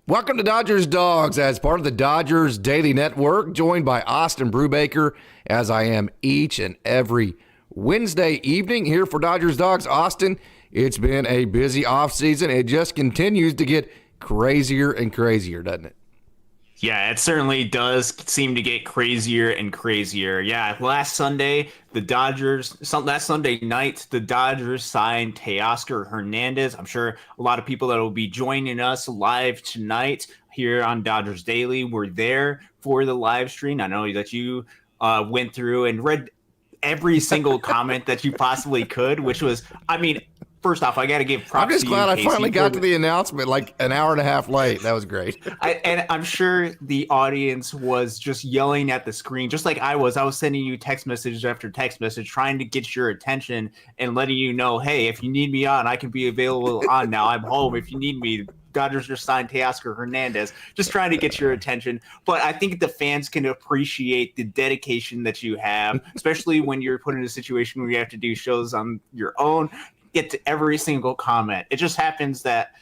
Welcome to Dodgers Dogs as part of the Dodgers Daily Network, joined by Austin Brubaker, as I am each and every Wednesday evening here for Dodgers Dogs. Austin, it's been a busy offseason. It just continues to get crazier and crazier, doesn't it? Yeah, it certainly does seem to get crazier and crazier. Yeah, last Sunday night, the Dodgers signed Teoscar Hernandez. I'm sure a lot of people that will be joining us live tonight here on Dodgers Daily were there for the live stream. I know that you went through and read every single comment that you possibly could, which was, first off, I got to give props to you. I'm just glad I Casey, finally got to the announcement like an hour and a half late. That was great. And I'm sure the audience was just yelling at the screen, just like I was. I was sending you text message after text message, trying to get your attention and letting you know, hey, if you need me on, I can be available on now. I'm home. If you need me, Dodgers just signed Teoscar Hernandez, just trying to get your attention. But I think the fans can appreciate the dedication that you have, especially when you're put in a situation where you have to do shows on your own. Get to every single comment. It just happens that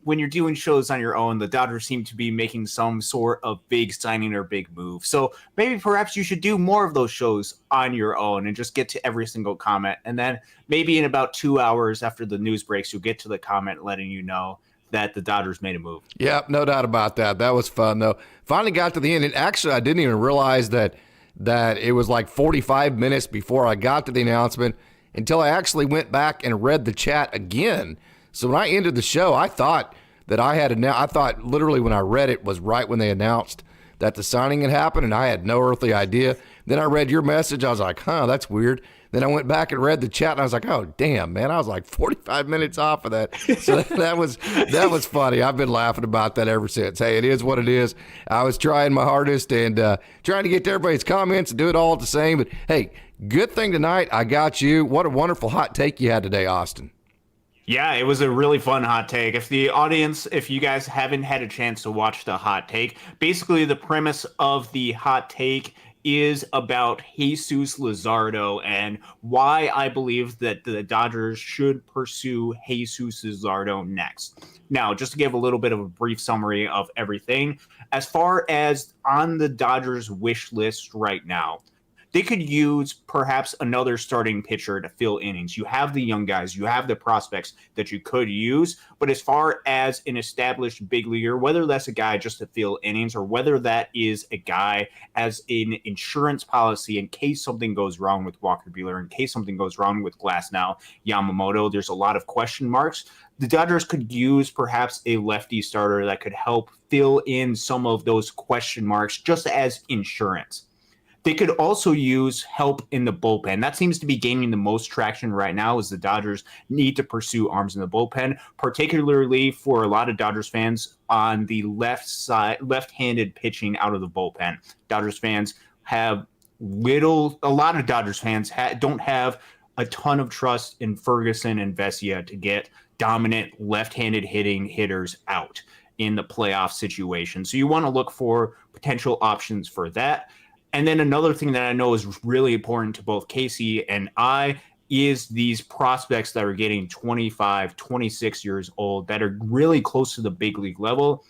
when you're doing shows on your own, the Dodgers seem to be making some sort of big signing or big move. So maybe perhaps you should do more of those shows on your own and just get to every single comment. And then maybe in about 2 hours after the news breaks, you'll get to the comment letting you know that the Dodgers made a move. Yep, no doubt about that. That was fun, though. Finally got to the end. And actually, I didn't even realize that it was like 45 minutes before I got to the announcement, until I actually went back and read the chat again. So when I ended the show, I thought that I thought literally when I read it was right when they announced that the signing had happened, and I had no earthly idea. Then I read your message. I was like, that's weird. Then I went back and read the chat, and I was like, oh, damn, man. I was like 45 minutes off of that. So that was funny. I've been laughing about that ever since. Hey, it is what it is. I was trying my hardest and trying to get to everybody's comments and do it all at the same. But, hey, good thing tonight I got you. What a wonderful hot take you had today, Austin. Yeah, it was a really fun hot take. If you guys haven't had a chance to watch the hot take, basically the premise of the hot take is about Jesus Luzardo and why I believe that the Dodgers should pursue Jesus Luzardo next. Now, just to give a little bit of a brief summary of everything, as far as on the Dodgers wish list right now, they could use perhaps another starting pitcher to fill innings. You have the young guys, you have the prospects that you could use, but as far as an established big leaguer, whether that's a guy just to fill innings or whether that is a guy as an insurance policy in case something goes wrong with Walker Buehler, in case something goes wrong with Glasnow, Yamamoto, there's a lot of question marks. The Dodgers could use perhaps a lefty starter that could help fill in some of those question marks just as insurance. They could also use help in the bullpen. That seems to be gaining the most traction right now as the Dodgers need to pursue arms in the bullpen, particularly for a lot of Dodgers fans on the left side, left-handed pitching out of the bullpen. Dodgers fans have a lot of Dodgers fans don't have a ton of trust in Ferguson and Vesia to get dominant left-handed hitters out in the playoff situation. So you want to look for potential options for that. And then another thing that I know is really important to both Casey and I is these prospects that are getting 25, 26 years old that are really close to the big league level.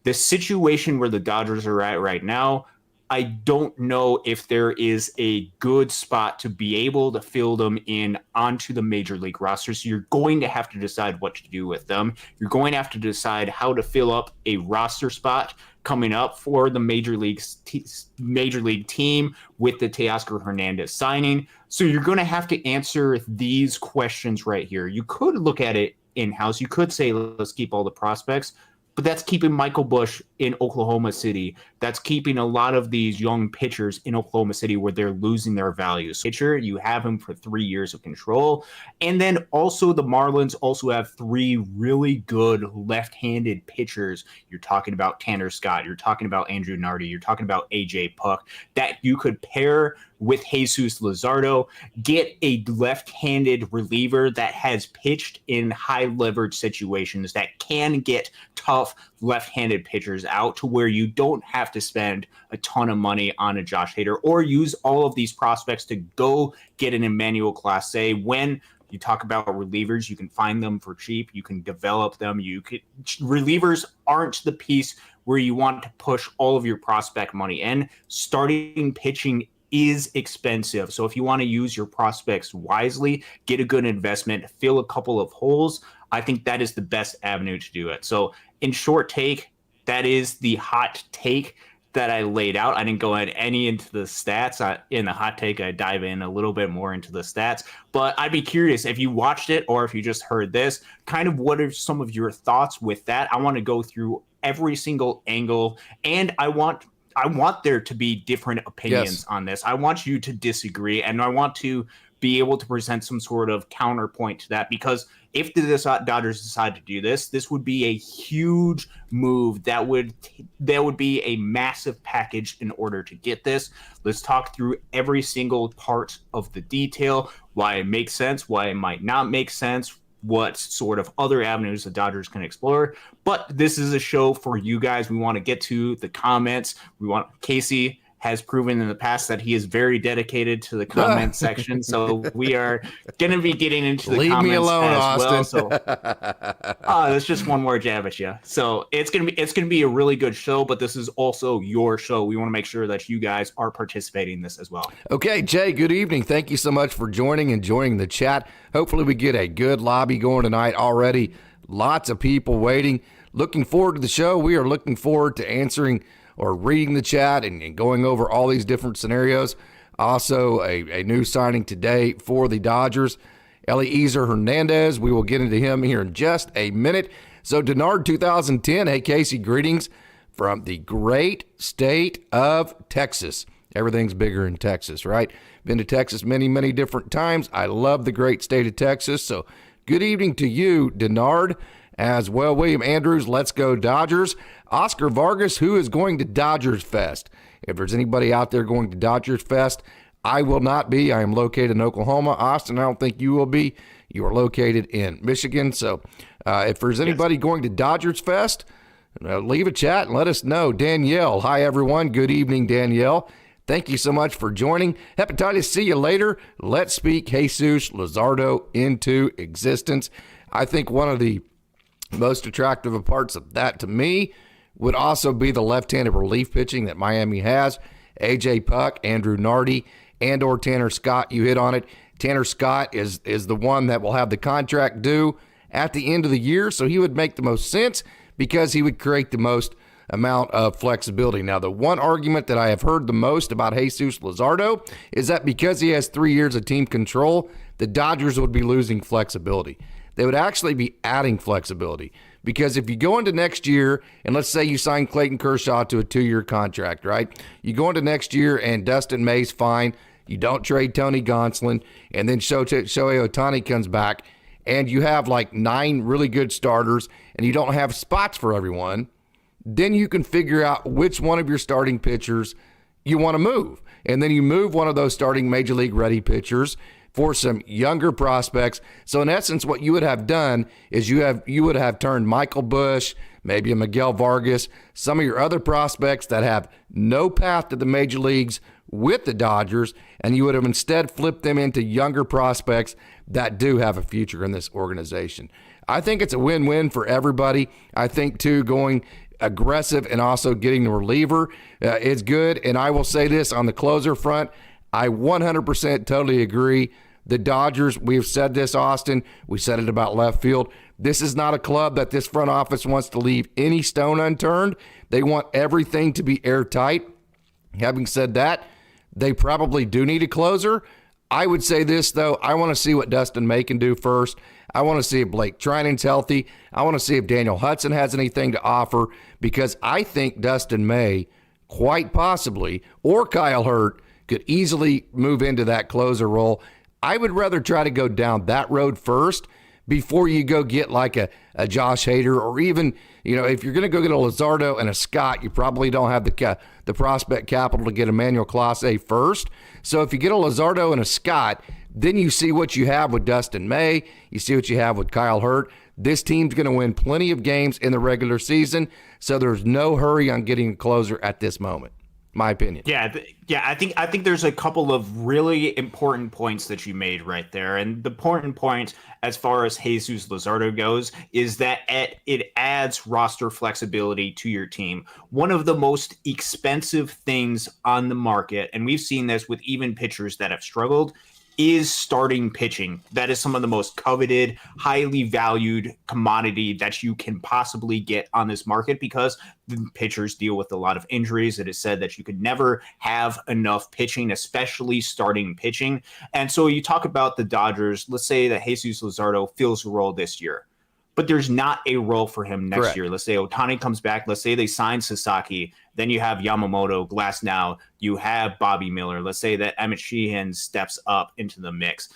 The situation where the Dodgers are at right now, I don't know if there is a good spot to be able to fill them in onto the major league roster. So you're going to have to decide what to do with them. You're going to have to decide how to fill up a roster spot coming up for the major league team with the Teoscar Hernandez signing. So you're going to have to answer these questions right here. You could look at it in-house. You could say, let's keep all the prospects. But that's keeping Michael Busch in Oklahoma City. That's keeping a lot of these young pitchers in Oklahoma City where they're losing their value. So pitcher, you have him for 3 years of control. And then also the Marlins also have 3 really good left-handed pitchers. You're talking about Tanner Scott. You're talking about Andrew Nardi. You're talking about A.J. Puck that you could pair with Jesus Luzardo, get a left-handed reliever that has pitched in high-leverage situations that can get tough left-handed pitchers out to where you don't have to spend a ton of money on a Josh Hader or use all of these prospects to go get an Emmanuel Clase when You talk about relievers, you can find them for cheap. You can develop them. Relievers aren't the piece where you want to push all of your prospect money in. Starting pitching is expensive. So if you want to use your prospects wisely, get a good investment, fill a couple of holes, I think that is the best avenue to do it. So in short take, that is the hot take that I laid out. I didn't go into the stats. In the hot take, I dive in a little bit more into the stats. But I'd be curious if you watched it or if you just heard this, kind of what are some of your thoughts with that? I want to go through every single angle, and I want there to be different opinions on this. I want you to disagree, and I want to be able to present some sort of counterpoint to that, because if the Dodgers decide to do this would be a huge move. That would be a massive package in order to get this. Let's talk through every single part of the detail, why it makes sense, why it might not make sense, what sort of other avenues the Dodgers can explore. But this is a show for you guys. We want to get to the comments. Casey has proven in the past that he is very dedicated to the comment section. So we are going to be getting into the Leave comments me alone, as Austin. well. So that's just one more jab at you. So it's going to be a really good show, but this is also your show. We want to make sure that you guys are participating in this as well. Okay, Jay, good evening. Thank you so much for joining the chat. Hopefully we get a good lobby going tonight already. Lots of people waiting. Looking forward to the show. We are looking forward to answering or reading the chat and going over all these different scenarios. Also, a new signing today for the Dodgers, Eliezer Hernandez. We will get into him here in just a minute. So, Denard 2010. Hey, Casey, greetings from the great state of Texas. Everything's bigger in Texas, right? Been to Texas many, many different times. I love the great state of Texas. So, good evening to you, Denard, as well. William Andrews, let's go Dodgers. Oscar Vargas, who is going to Dodgers Fest? If there's anybody out there going to Dodgers Fest, I will not be. I am located in Oklahoma. Austin, I don't think you will be. You are located in Michigan. So if there's anybody going to Dodgers Fest, leave a chat and let us know. Danielle, hi everyone. Good evening, Danielle. Thank you so much for joining. Hepatitis, see you later. Let's speak Jesus Luzardo into existence. I think one of the most attractive parts of that to me would also be the left-handed relief pitching that Miami has. A.J. Puck, Andrew Nardi, and or Tanner Scott. You hit on it. Tanner Scott is the one that will have the contract due at the end of the year, so he would make the most sense because he would create the most amount of flexibility. Now, the one argument that I have heard the most about Jesus Luzardo is that because he has 3 years of team control, the Dodgers would be losing flexibility. They would actually be adding flexibility, because if you go into next year and let's say you sign Clayton Kershaw to a 2-year contract, right? You go into next year and Dustin May's fine. You don't trade Tony Gonsolin, and then Shohei Ohtani comes back, and you have like 9 really good starters, and you don't have spots for everyone. Then you can figure out which one of your starting pitchers you want to move, and then you move one of those starting major league ready pitchers for some younger prospects. So in essence, what you would have done is you would have turned Michael Busch, maybe a Miguel Vargas, some of your other prospects that have no path to the major leagues with the Dodgers, and you would have instead flipped them into younger prospects that do have a future in this organization. I think it's a win-win for everybody. I think, too, going aggressive and also getting the reliever is good. And I will say this on the closer front, I 100% totally agree. The Dodgers, we've said this, Austin, we said it about left field. This is not a club that this front office wants to leave any stone unturned. They want everything to be airtight. Having said that, they probably do need a closer. I would say this, though. I want to see what Dustin May can do first. I want to see if Blake Treinen's healthy. I want to see if Daniel Hudson has anything to offer, because I think Dustin May, quite possibly, or Kyle Hurt, could easily move into that closer role. I would rather try to go down that road first before you go get like a Josh Hader, or even, if you're going to go get a Luzardo and a Scott, you probably don't have the prospect capital to get Emmanuel Clase first. So if you get a Luzardo and a Scott, then you see what you have with Dustin May. You see what you have with Kyle Hurt. This team's going to win plenty of games in the regular season, so there's no hurry on getting a closer at this moment. My opinion. Yeah, I think there's a couple of really important points that you made right there, and the important point as far as Jesus Luzardo goes is that it adds roster flexibility to your team. One of the most expensive things on the market, and we've seen this with even pitchers that have struggled, is starting pitching. That is some of the most coveted, highly valued commodity that you can possibly get on this market because the pitchers deal with a lot of injuries. It is said that you could never have enough pitching, especially starting pitching. And so you talk about the Dodgers. Let's say that Jesus Luzardo fills a role this year, but there's not a role for him next year. Let's say Ohtani comes back. Let's say they sign Sasaki. Then you have Yamamoto, Glasnow. You have Bobby Miller. Let's say that Emmett Sheehan steps up into the mix.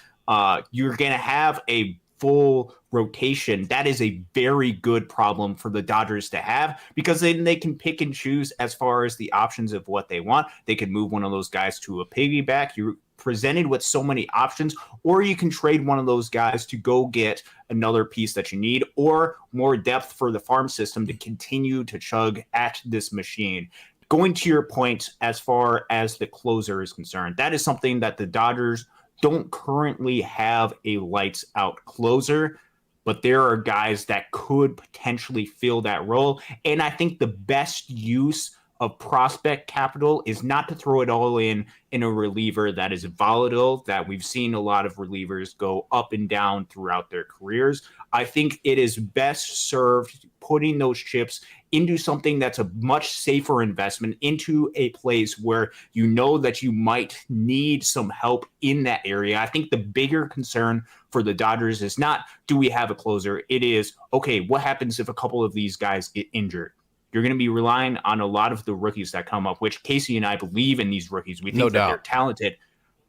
You're going to have a full rotation. That is a very good problem for the Dodgers to have because then they can pick and choose as far as the options of what they want. They could move one of those guys to a piggyback. You're presented with so many options, or you can trade one of those guys to go get another piece that you need or more depth for the farm system to continue to chug at this machine. Going to your point as far as the closer is concerned, that is something that the Dodgers don't currently have a lights out closer, but there are guys that could potentially fill that role. And I think the best use of prospect capital is not to throw it all in a reliever that is volatile, that we've seen a lot of relievers go up and down throughout their careers. I think it is best served putting those chips into something that's a much safer investment, into a place where you know that you might need some help in that area. I think the bigger concern for the Dodgers is not, do we have a closer? It is, okay, what happens if a couple of these guys get injured? You're going to be relying on a lot of the rookies that come up, which Casey and I believe in these rookies. We think that they're talented,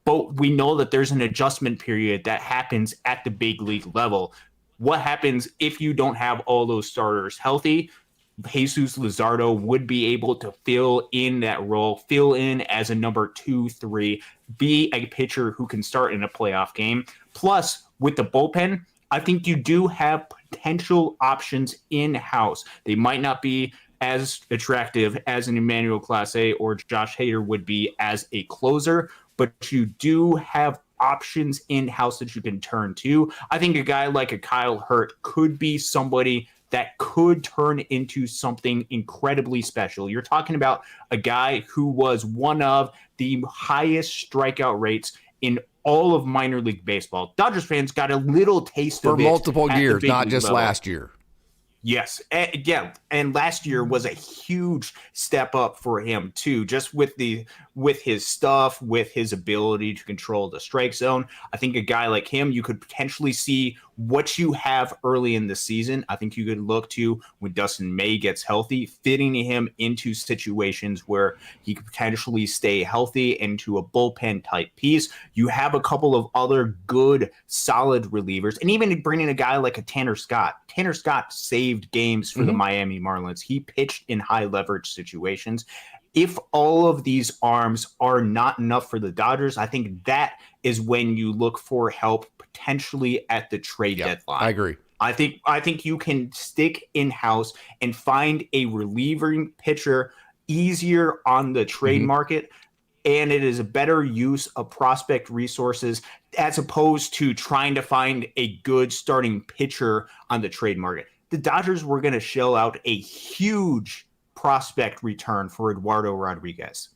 but we know that there's an adjustment period that happens at the big league level. What happens if you don't have all those starters healthy? Jesus Luzardo would be able to fill in that role, fill in as a number 2, 3, be a pitcher who can start in a playoff game. Plus, with the bullpen, I think you do have potential options in-house. They might not be as attractive as an Emmanuel Clase or Josh Hader would be as a closer, but you do have options in-house that you can turn to. I think a guy like a Kyle Hurt could be somebody that could turn into something incredibly special. You're talking about a guy who was one of the highest strikeout rates in all of minor league baseball. Dodgers fans got a little taste for of it multiple years, not just level. last year. Yes. And last year was a huge step up for him too, just with his stuff, with his ability to control the strike zone. I think a guy like him, you could potentially see what you have early in the season. I think you could look to when Dustin May gets healthy, fitting him into situations where he could potentially stay healthy into a bullpen type piece. You have a couple of other good, solid relievers, and even bringing a guy like a Tanner Scott. Tanner Scott saved games for the Miami Marlins. He pitched in high leverage situations. If all of these arms are not enough for the Dodgers, I think that is when you look for help potentially at the trade deadline. I agree. I think you can stick in-house and find a relieving pitcher easier on the trade market, and it is a better use of prospect resources as opposed to trying to find a good starting pitcher on the trade market. The Dodgers were going to shell out a huge prospect return for Eduardo Rodriguez.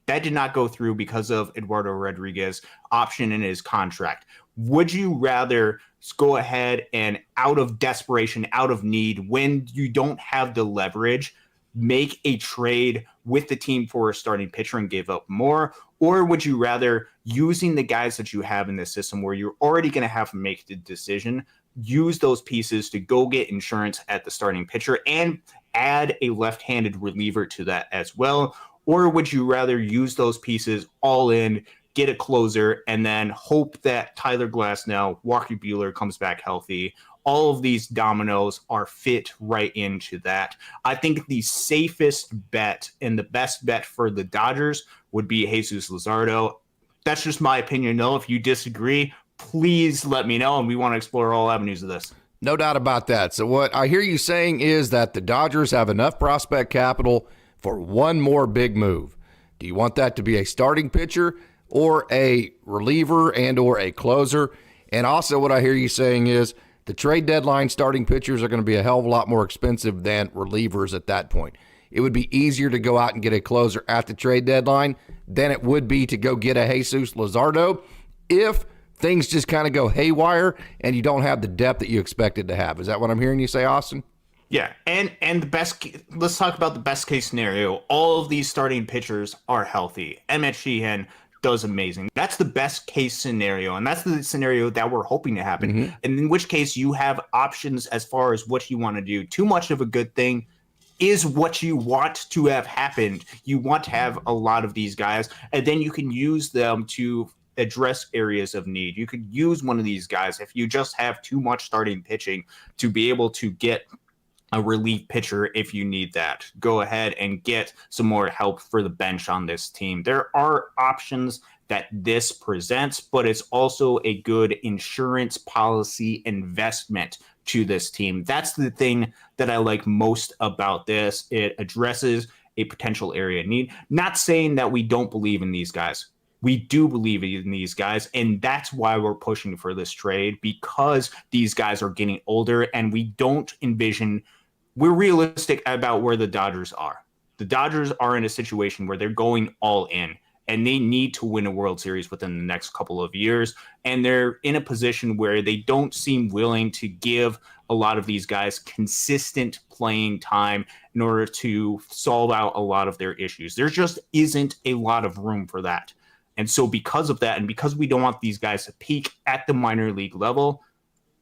That did not go through because of Eduardo Rodriguez option in his contract. Would you rather go ahead and, out of desperation, out of need, when you don't have the leverage, make a trade with the team for a starting pitcher and give up more? Or would you rather, using the guys that you have in the system where you're already going to have to make the decision, use those pieces to go get insurance at the starting pitcher and add a left-handed reliever to that as well? Or would you rather use those pieces all in, get a closer, and then hope that Tyler Glasnow, Walker Buehler comes back healthy? All of these dominoes are fit right into that. I think the safest bet and the best bet for the Dodgers would be Jesus Luzardo. That's just my opinion, though. If you disagree, please let me know, and we want to explore all avenues of this. No doubt about that. So what I hear you saying is that the Dodgers have enough prospect capital for one more big move. Do you want that to be a starting pitcher or a reliever and or a closer? And also what I hear you saying is the trade deadline starting pitchers are going to be a hell of a lot more expensive than relievers at that point. It would be easier to go out and get a closer at the trade deadline than it would be to go get a Jesus Luzardo if things just kind of go haywire and you don't have the depth that you expected to have. Is that what I'm hearing you say, Austin? Yeah, and the best. Let's talk about the best case scenario. All of these starting pitchers are healthy. Emmett Sheehan does amazing. That's the best case scenario, and that's the scenario that we're hoping to happen. Mm-hmm. And in which case, you have options as far as what you want to do. Too much of a good thing is what you want to have happened. You want to have a lot of these guys, and then you can use them to address areas of need. You could use one of these guys if you just have too much starting pitching to be able to get a relief pitcher if you need that. Go ahead and get some more help for the bench on this team. There are options that this presents, but it's also a good insurance policy investment to this team. That's the thing that I like most about this. It addresses a potential area of need. Not saying that we don't believe in these guys. We do believe in these guys, and that's why we're pushing for this trade, because these guys are getting older, and we don't envision. We're realistic about where the Dodgers are. The Dodgers are in a situation where they're going all in, and they need to win a World Series within the next couple of years. And they're in a position where they don't seem willing to give a lot of these guys consistent playing time in order to solve out a lot of their issues. There just isn't a lot of room for that. And so because of that, and because we don't want these guys to peak at the minor league level,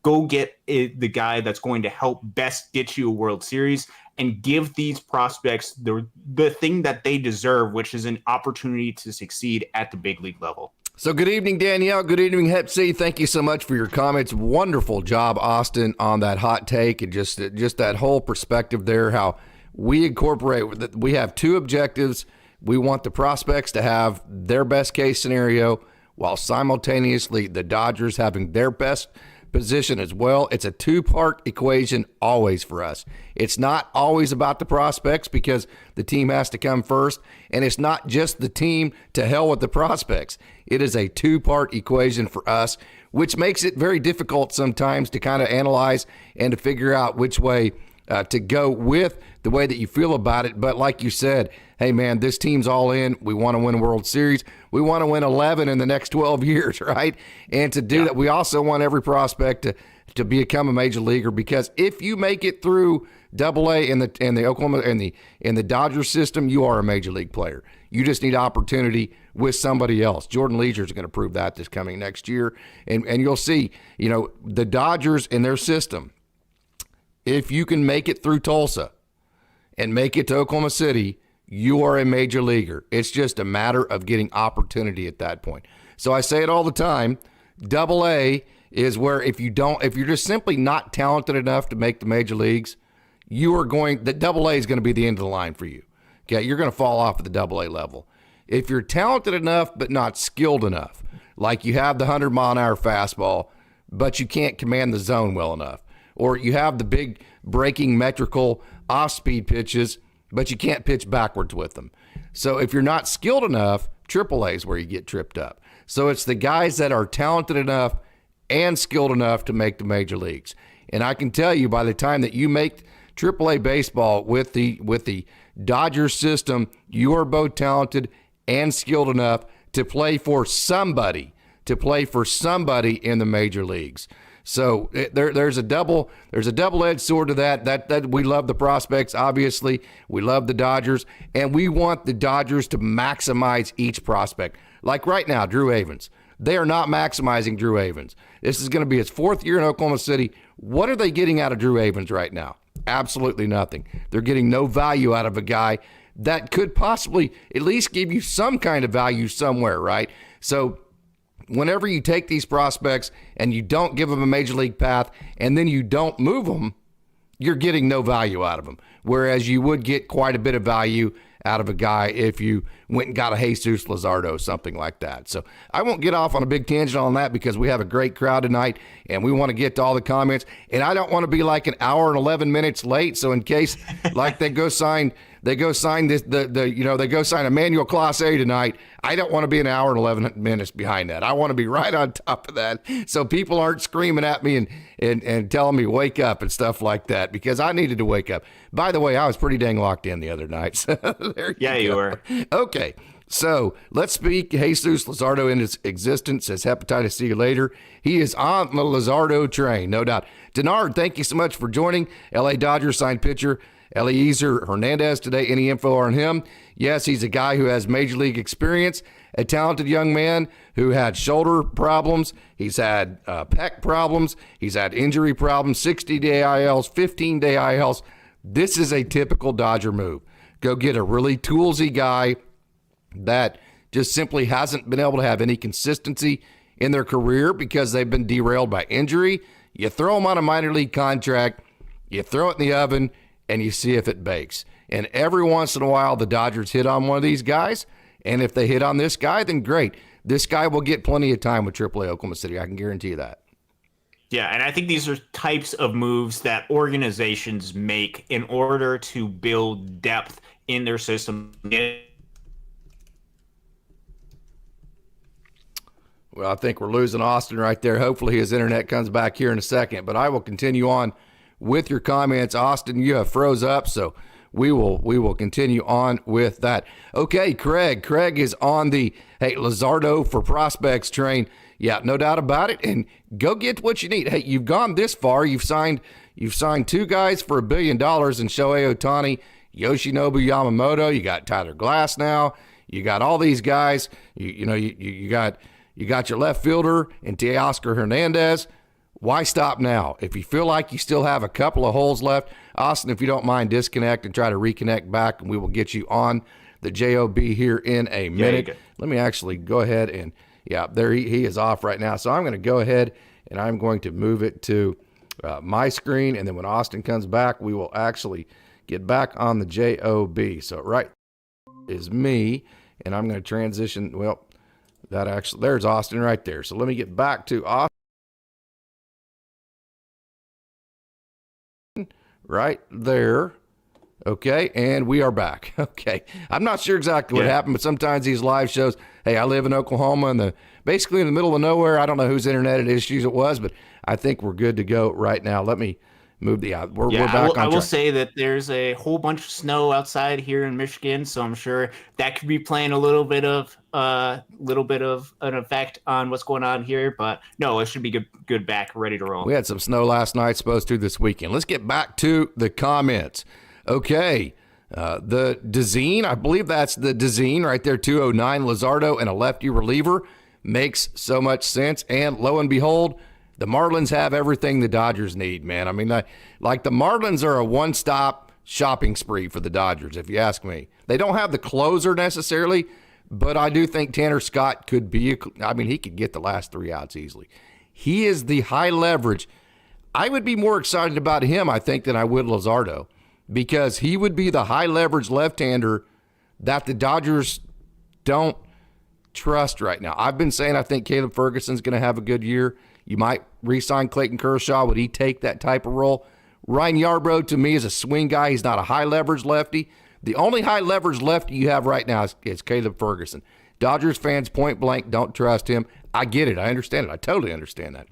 go get the guy that's going to help best get you a World Series and give these prospects the thing that they deserve, which is an opportunity to succeed at the big league level. So good evening, Danielle. Good evening, Hep C. Thank you so much for your comments. Wonderful job, Austin, on that hot take and just that whole perspective there, how we incorporate. We have two objectives. We want the prospects to have their best case scenario while simultaneously the Dodgers having their best position as well. It's a two-part equation always for us. It's not always about the prospects because the team has to come first, and it's not just the team to hell with the prospects. It is a two-part equation for us, which makes it very difficult sometimes to kind of analyze and to figure out which way to go with the way that you feel about it. But like you said, hey, man, this team's all in. We want to win a World Series. We want to win 11 in the next 12 years, right? And to do that, we also want every prospect to become a major leaguer, because if you make it through Double-A in the Oklahoma in the Dodgers system, you are a major league player. You just need opportunity with somebody else. Jordan Leisure is going to prove that this coming next year, and you'll see, the Dodgers in their system. If you can make it through Tulsa and make it to Oklahoma City, you are a major leaguer. It's just a matter of getting opportunity at that point. So I say it all the time, Double-A is where if you're just simply not talented enough to make the major leagues, the Double-A is going to be the end of the line for you. Okay, you're going to fall off at the Double-A level. If you're talented enough but not skilled enough, like you have the 100-mile-an-hour fastball, but you can't command the zone well enough, or you have the big breaking metrical off-speed pitches, but you can't pitch backwards with them. So if you're not skilled enough, AAA is where you get tripped up. So it's the guys that are talented enough and skilled enough to make the major leagues. And I can tell you, by the time that you make AAA baseball with the Dodgers system, you are both talented and skilled enough to play for somebody in the major leagues. So there's a double-edged sword to that. That we love the prospects, obviously. We love the Dodgers, and we want the Dodgers to maximize each prospect. Like right now, Drew Avans. They are not maximizing Drew Avans. This is going to be his fourth year in Oklahoma City. What are they getting out of Drew Avans right now? Absolutely nothing. They're getting no value out of a guy that could possibly at least give you some kind of value somewhere, right? So whenever you take these prospects and you don't give them a major league path and then you don't move them, you're getting no value out of them. Whereas you would get quite a bit of value out of a guy if you went and got a Jesus Luzardo, something like that. So I won't get off on a big tangent on that because we have a great crowd tonight and we want to get to all the comments. And I don't want to be like an hour and 11 minutes late. So in case like they go sign they go sign this, they go sign Emmanuel Class A tonight. I don't want to be an hour and 11 minutes behind that. I want to be right on top of that, so people aren't screaming at me and telling me wake up and stuff like that, because I needed to wake up. By the way, I was pretty dang locked in the other night. So there you were. Okay. So let's speak Jesus Luzardo into existence, as hepatitis see you later. He is on the Luzardo train, no doubt. Denard, thank you so much for joining. LA Dodgers signed pitcher Eliezer Hernandez today. Any info on him? Yes, he's a guy who has major league experience, a talented young man who had shoulder problems. He's had pec problems. He's had injury problems, 60-day ILs, 15-day ILs. This is a typical Dodger move. Go get a really toolsy guy that just simply hasn't been able to have any consistency in their career because they've been derailed by injury. You throw them on a minor league contract, you throw it in the oven, and you see if it bakes. And every once in a while, the Dodgers hit on one of these guys, and if they hit on this guy, then great. This guy will get plenty of time with AAA Oklahoma City. I can guarantee you that. Yeah, and I think these are types of moves that organizations make in order to build depth in their system. Well, I think we're losing Austin right there. Hopefully his internet comes back here in a second, but I will continue on with your comments. Austin, you have froze up, so we will continue on with that. Okay, Craig. Craig is on the Luzardo for prospects train. Yeah, no doubt about it. And go get what you need. Hey, you've gone this far. You've signed two guys for $1 billion in Shohei Ohtani, Yoshinobu Yamamoto. You got Tyler Glass now. You got all these guys. You got your left fielder in Teoscar Hernandez. Why stop now? If you feel like you still have a couple of holes left, Austin, if you don't mind, disconnect and try to reconnect back, and we will get you on the JOB here in a minute. Let me actually go ahead and, there he is off right now. So I'm going to go ahead and I'm going to move it to my screen, and then when Austin comes back, we will actually get back on the JOB. So right is me, and I'm going to transition. Well, there's Austin right there. So let me get back to Austin right there. Okay, and we are back. Okay, I'm not sure exactly what happened, but sometimes these live shows, hey, I live in Oklahoma, and basically in the middle of nowhere. I don't know whose internet issues it was, but I think we're good to go right now. Let me move the we're back on track. I will say that there's a whole bunch of snow outside here in Michigan, so I'm sure that could be playing a little bit of an effect on what's going on here. But no, it should be good back, ready to roll. We had some snow last night, supposed to this weekend. Let's get back to the comments. Okay, the Dezine, I believe that's the Dezine right there, 209 Luzardo and a lefty reliever, makes so much sense. And lo and behold, the Marlins have everything the Dodgers need, man. I mean, like the Marlins are a one-stop shopping spree for the Dodgers, if you ask me. They don't have the closer necessarily, but I do think Tanner Scott could be, he could get the last 3 outs easily. He is the high leverage. I would be more excited about him, I think, than I would Luzardo, because he would be the high leverage left-hander that the Dodgers don't trust right now. I've been saying I think Caleb Ferguson's going to have a good year. You might re-sign Clayton Kershaw. Would he take that type of role? Ryan Yarbrough, to me, is a swing guy. He's not a high-leverage lefty. The only high-leverage lefty you have right now is Caleb Ferguson. Dodgers fans, point blank, don't trust him. I get it. I understand it. I totally understand that.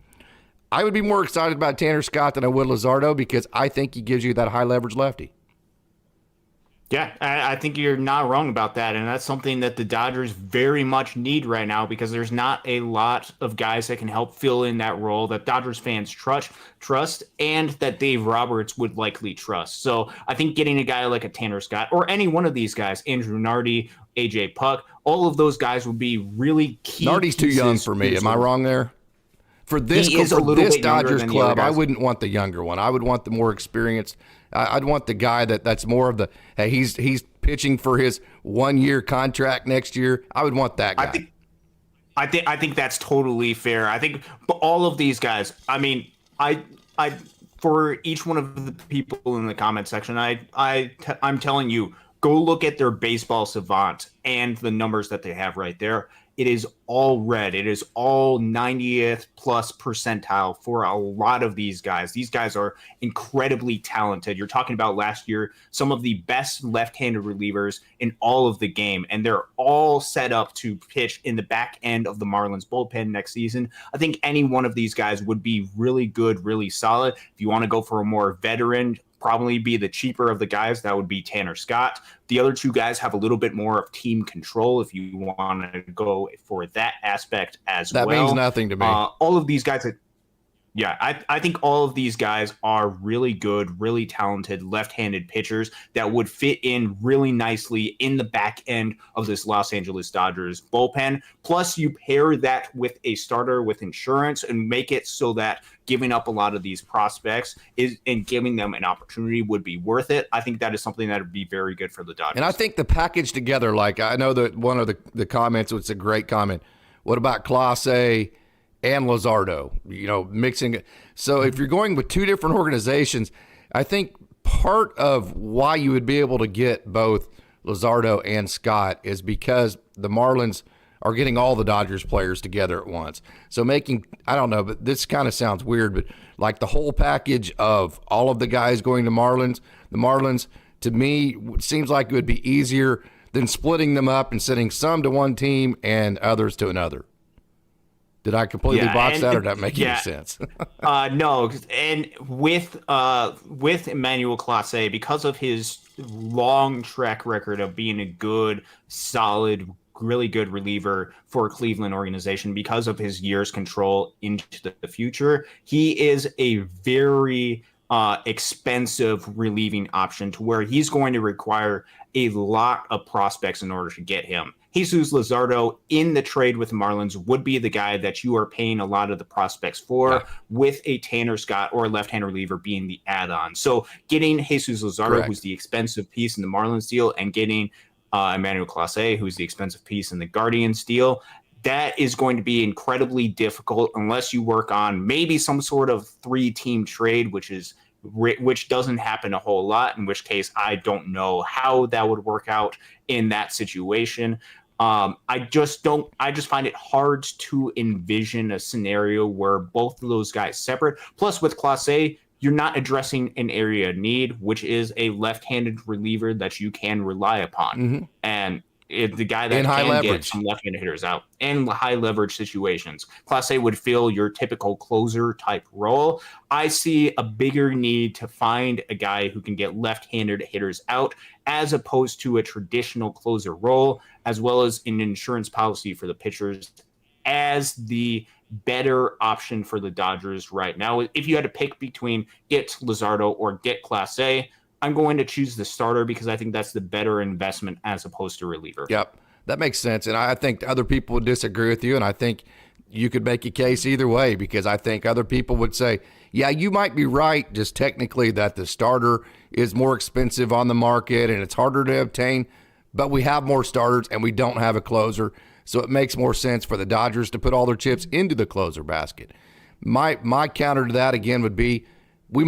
I would be more excited about Tanner Scott than I would Luzardo, because I think he gives you that high-leverage lefty. Yeah, I think you're not wrong about that, and that's something that the Dodgers very much need right now, because there's not a lot of guys that can help fill in that role that Dodgers fans trust, and that Dave Roberts would likely trust. So I think getting a guy like a Tanner Scott, or any one of these guys, Andrew Nardi, AJ Puck, all of those guys would be really key. Nardi's too young for me. Am I wrong there? For this Dodgers club, I wouldn't want the younger one. I would want the more experienced. I'd want the guy that's more of the, hey, he's pitching for his 1-year contract next year. I would want that guy. I think that's totally fair. I think all of these guys, I for each one of the people in the comment section, I'm telling you, go look at their baseball savant and the numbers that they have right there. It is all red. It is all 90th plus percentile for a lot of these guys. These guys are incredibly talented. You're talking about last year, some of the best left-handed relievers in all of the game, and they're all set up to pitch in the back end of the Marlins bullpen next season. I think any one of these guys would be really good, really solid. If you want to go for a more veteran, probably be the cheaper of the guys, that would be Tanner Scott. The other two guys have a little bit more of team control if you want to go for that aspect as well. That means nothing to me. All of these guys, I think all of these guys are really good, really talented left-handed pitchers that would fit in really nicely in the back end of this Los Angeles Dodgers bullpen. Plus, you pair that with a starter with insurance and make it so that giving up a lot of these prospects and giving them an opportunity would be worth it. I think that is something that would be very good for the Dodgers. And I think the package together, like I know that one of the comments, it's a great comment. What about Clase and Luzardo, mixing it? So if you're going with two different organizations, I think part of why you would be able to get both Luzardo and Scott is because the Marlins are getting all the Dodgers players together at once. So I don't know, but this kind of sounds weird, but like the whole package of all of the guys going to the Marlins, to me, seems like it would be easier than splitting them up and sending some to one team and others to another. Did I completely box that, or did that make any sense? No, and with Emmanuel Clase, because of his long track record of being a good, solid, really good reliever for a Cleveland organization, because of his years control into the future, he is a very expensive relieving option to where he's going to require a lot of prospects in order to get him. Jesus Luzardo in the trade with the Marlins would be the guy that you are paying a lot of the prospects for, with a Tanner Scott or a left-hand reliever being the add-on. So getting Jesus Luzardo, who's the expensive piece in the Marlins deal, and getting Emmanuel Clase, who's the expensive piece in the Guardians deal, that is going to be incredibly difficult unless you work on maybe some sort of 3-team trade, which doesn't happen a whole lot, in which case I don't know how that would work out in that situation. I just find it hard to envision a scenario where both of those guys separate. Plus, with Clase, you're not addressing an area of need, which is a left-handed reliever that you can rely upon. Mm-hmm. And the guy that can get some left-handed hitters out in high leverage situations. Clase would fill your typical closer type role. I see a bigger need to find a guy who can get left-handed hitters out as opposed to a traditional closer role, as well as an insurance policy for the pitchers as the better option for the Dodgers right now. If you had to pick between get Luzardo or get Clase, I'm going to choose the starter because I think that's the better investment as opposed to reliever. Yep, that makes sense. And I think other people would disagree with you, and I think you could make a case either way, because I think other people would say, yeah, you might be right just technically that the starter is more expensive on the market and it's harder to obtain, but we have more starters and we don't have a closer, so it makes more sense for the Dodgers to put all their chips into the closer basket. My counter to that, again, would be you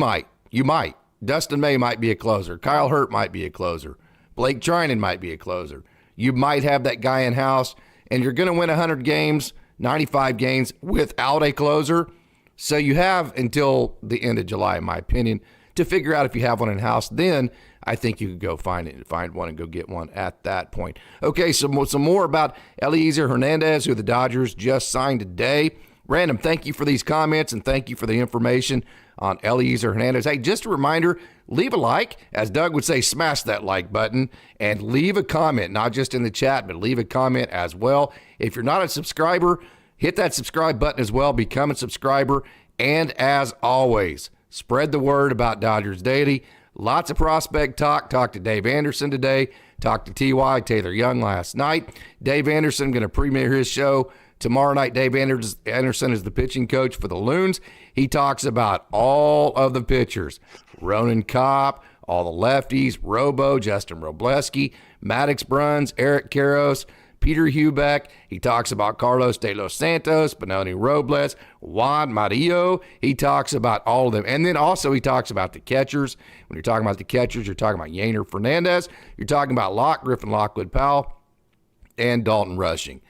might. Dustin May might be a closer. Kyle Hurt might be a closer. Blake Trinan might be a closer. You might have that guy in-house, and you're going to win 100 games, 95 games without a closer. So you have until the end of July, in my opinion, to figure out if you have one in-house. Then I think you could go find one and go get one at that point. Okay, so some more about Eliezer Hernandez, who the Dodgers just signed today. Random, thank you for these comments, and thank you for the information on Eliezer Hernandez. Hey, just a reminder, leave a like. As Doug would say, smash that like button and leave a comment, not just in the chat, but leave a comment as well. If you're not a subscriber, hit that subscribe button as well. Become a subscriber. And as always, spread the word about Dodgers Daily. Lots of prospect talk. Talked to Dave Anderson today. Talked to T.Y. Taylor Young last night. Dave Anderson going to premiere his show tomorrow night. Dave Anderson is the pitching coach for the Loons. He talks about all of the pitchers. Ronan Kopp, all the lefties, Robo, Justin Robleski, Maddox Bruns, Eric Karros, Peter Hubeck. He talks about Carlos de los Santos, Benoni Robles, Juan Mario. He talks about all of them. And then also he talks about the catchers. When you're talking about the catchers, you're talking about Yainer Fernandez. You're talking about Griffin Lockwood Powell, and Dalton Rushing.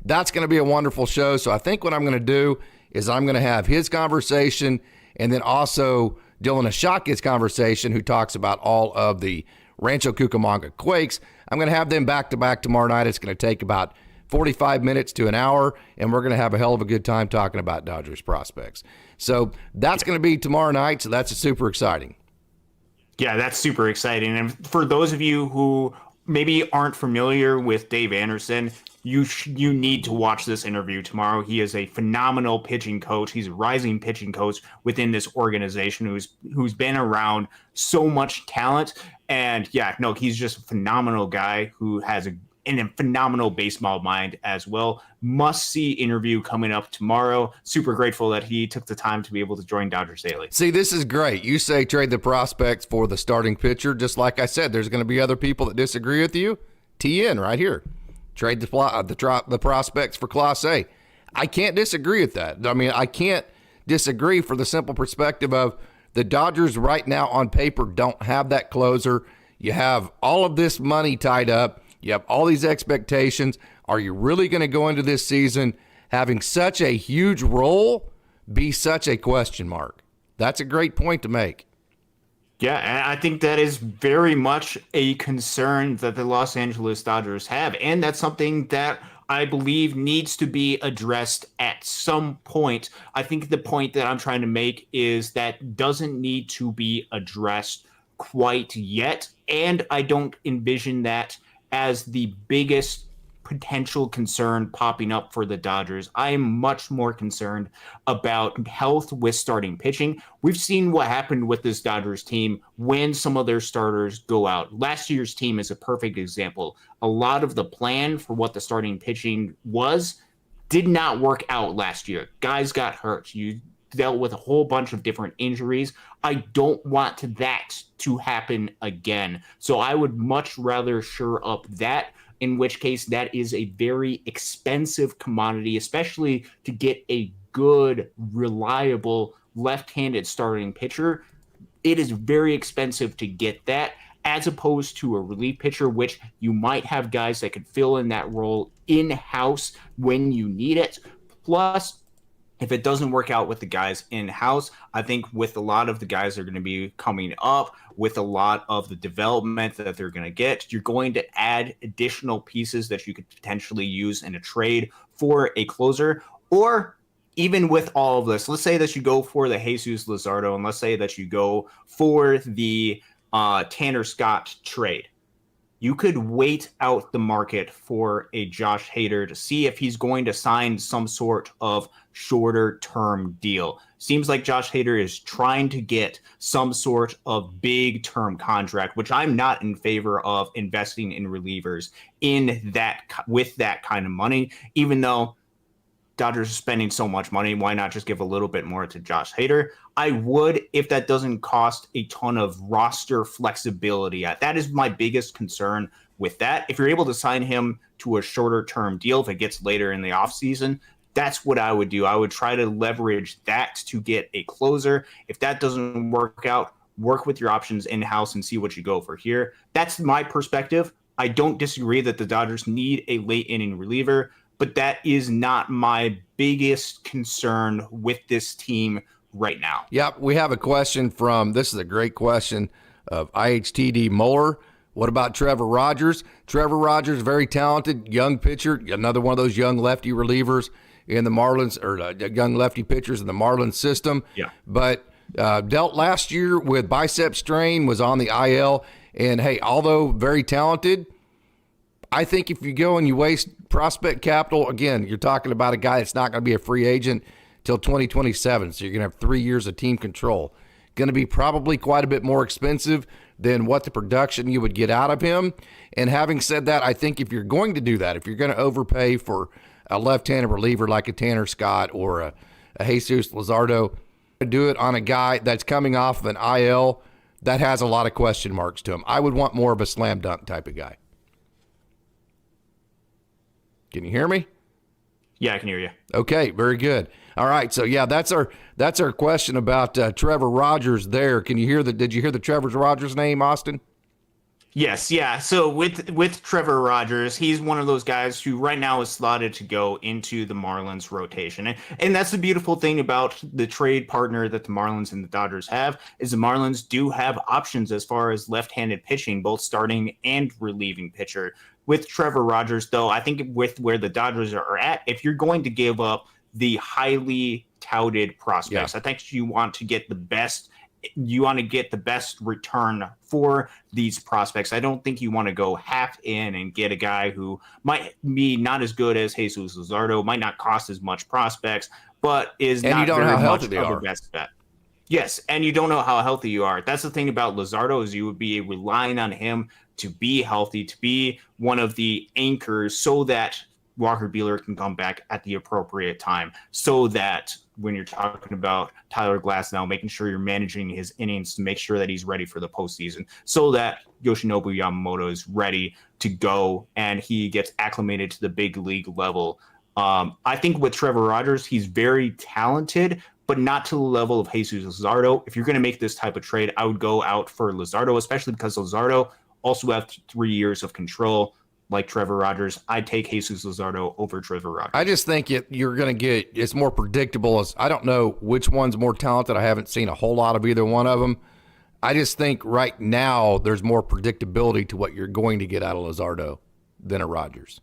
That's going to be a wonderful show. So I think what I'm going to do is I'm going to have his conversation and then also Dylan Ashaka's conversation, who talks about all of the Rancho Cucamonga Quakes. I'm going to have them back-to-back tomorrow night. It's going to take about 45 minutes to an hour, and we're going to have a hell of a good time talking about Dodgers prospects. So that's going to be tomorrow night, so that's super exciting. Yeah, that's super exciting. And for those of you who maybe aren't familiar with Dave Anderson, you need to watch this interview tomorrow. He is a phenomenal pitching coach. He's a rising pitching coach within this organization who's been around so much talent. And yeah, no, he's just a phenomenal guy who has a phenomenal baseball mind as well. Must-see interview coming up tomorrow. Super grateful that he took the time to be able to join Dodgers Daily. See, this is great. You say trade the prospects for the starting pitcher. Just like I said, there's going to be other people that disagree with you. TN right here. Trade the prospects for Class A. I can't disagree with that. I mean, I can't disagree for the simple perspective of the Dodgers right now on paper don't have that closer. You have all of this money tied up. You have all these expectations. Are you really going to go into this season having such a huge role be such a question mark? That's a great point to make. Yeah, and I think that is very much a concern that the Los Angeles Dodgers have, and that's something that I believe needs to be addressed at some point. I think the point that I'm trying to make is that doesn't need to be addressed quite yet, and I don't envision that as the biggest potential concern popping up for the Dodgers. I am much more concerned about health with starting pitching. We've seen what happened with this Dodgers team when some of their starters go out. Last year's team is a perfect example. A lot of the plan for what the starting pitching did not work out last year. Guys got hurt. You dealt with a whole bunch of different injuries. I don't want that to happen again. So I would much rather shore up that, in which case that is a very expensive commodity, especially to get a good, reliable left-handed starting pitcher. It is very expensive to get that, as opposed to a relief pitcher, which you might have guys that could fill in that role in-house when you need it. Plus, if it doesn't work out with the guys in-house, I think with a lot of the guys that are going to be coming up, with a lot of the development that they're going to get, you're going to add additional pieces that you could potentially use in a trade for a closer. Or even with all of this, let's say that you go for the Jesus Luzardo, and let's say that you go for the Tanner Scott trade. You could wait out the market for a Josh Hader to see if he's going to sign some sort of shorter term deal. Seems like Josh Hader is trying to get some sort of big term contract, which I'm not in favor of investing in relievers with that kind of money, even though Dodgers are spending so much money. Why not just give a little bit more to Josh Hader? I would, if that doesn't cost a ton of roster flexibility. That is my biggest concern with that. If you're able to sign him to a shorter term deal, if it gets later in the offseason, that's what I would do. I would try to leverage that to get a closer. If that doesn't work out, work with your options in-house and see what you go for here. That's my perspective. I don't disagree that the Dodgers need a late inning reliever, but that is not my biggest concern with this team right now. Yep, we have a question this is a great question, of IHTD Muller. What about Trevor Rogers? Trevor Rogers, very talented, young pitcher, another one of those young lefty relievers in the Marlins, or young lefty pitchers in the Marlins system. Yeah. But dealt last year with bicep strain, was on the IL, and hey, although very talented, I think if you go and you waste prospect capital, again, you're talking about a guy that's not going to be a free agent till 2027. So you're going to have 3 years of team control. Going to be probably quite a bit more expensive than what the production you would get out of him. And having said that, I think if you're going to do that, if you're going to overpay for a left-handed reliever like a Tanner Scott or a Jesus Luzardo, do it on a guy that's coming off of an IL that has a lot of question marks to him. I would want more of a slam dunk type of guy. Can you hear me? Yeah, I can hear you. Okay, very good. All right, so yeah, that's our question about Trevor Rogers there. Did you hear the Trevor Rogers name, Austin? Yes, yeah. So with Trevor Rogers, he's one of those guys who right now is slotted to go into the Marlins rotation. And that's the beautiful thing about the trade partner that the Marlins and the Dodgers have is the Marlins do have options as far as left-handed pitching, both starting and relieving pitcher. With Trevor Rogers, though, I think with where the Dodgers are at, if you're going to give up the highly touted prospects, I think you want to get the best return for these prospects. I don't think you want to go half in and get a guy who might be not as good as Jesus Luzardo, might not cost as much prospects, but is not very much of a best bet. Yes, and you don't know how healthy you are. That's the thing about Luzardo is you would be relying on him to be healthy, to be one of the anchors so that Walker Buehler can come back at the appropriate time, so that when you're talking about Tyler Glasnow, making sure you're managing his innings to make sure that he's ready for the postseason, so that Yoshinobu Yamamoto is ready to go and he gets acclimated to the big league level. I think with Trevor Rogers, he's very talented, but not to the level of Jesus Luzardo. If you're going to make this type of trade, I would go out for Luzardo, especially because Luzardo also has 3 years of control. Like Trevor Rogers, I'd take Jesus Luzardo over Trevor Rogers. I just think you're going to get, it's more predictable. I don't know which one's more talented. I haven't seen a whole lot of either one of them. I just think right now there's more predictability to what you're going to get out of Luzardo than a Rogers.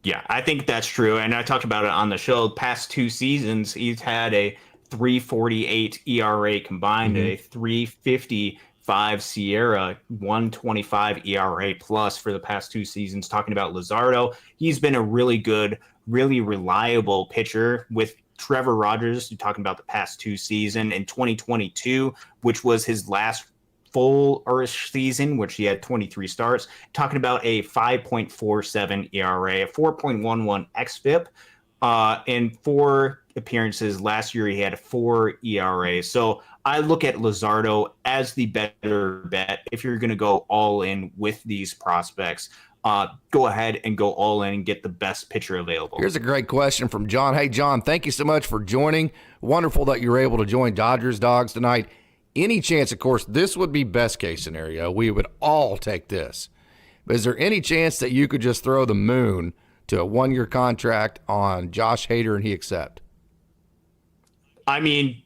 Yeah, I think that's true. And I talked about it on the show. Past 2 seasons, he's had a 3.48 ERA combined, a 3.55 Sierra, 1.25 ERA plus for the past 2 seasons. Talking about Luzardo, he's been a really good, really reliable pitcher. With Trevor Rogers, you're talking about the past 2 seasons. In 2022, which was his last full season, which he had 23 starts, talking about a 5.47 ERA, a 4.11 xFIP. In 4 appearances last year, he had a 4 ERA. So I look at Luzardo as the better bet. If you're going to go all in with these prospects, go ahead and go all in and get the best pitcher available. Here's a great question from John. Hey, John, thank you so much for joining. Wonderful that you were able to join Dodgers Dogs tonight. Any chance, of course, this would be best case scenario. We would all take this. But is there any chance that you could just throw the moon to a 1-year contract on Josh Hader and he accept? I mean,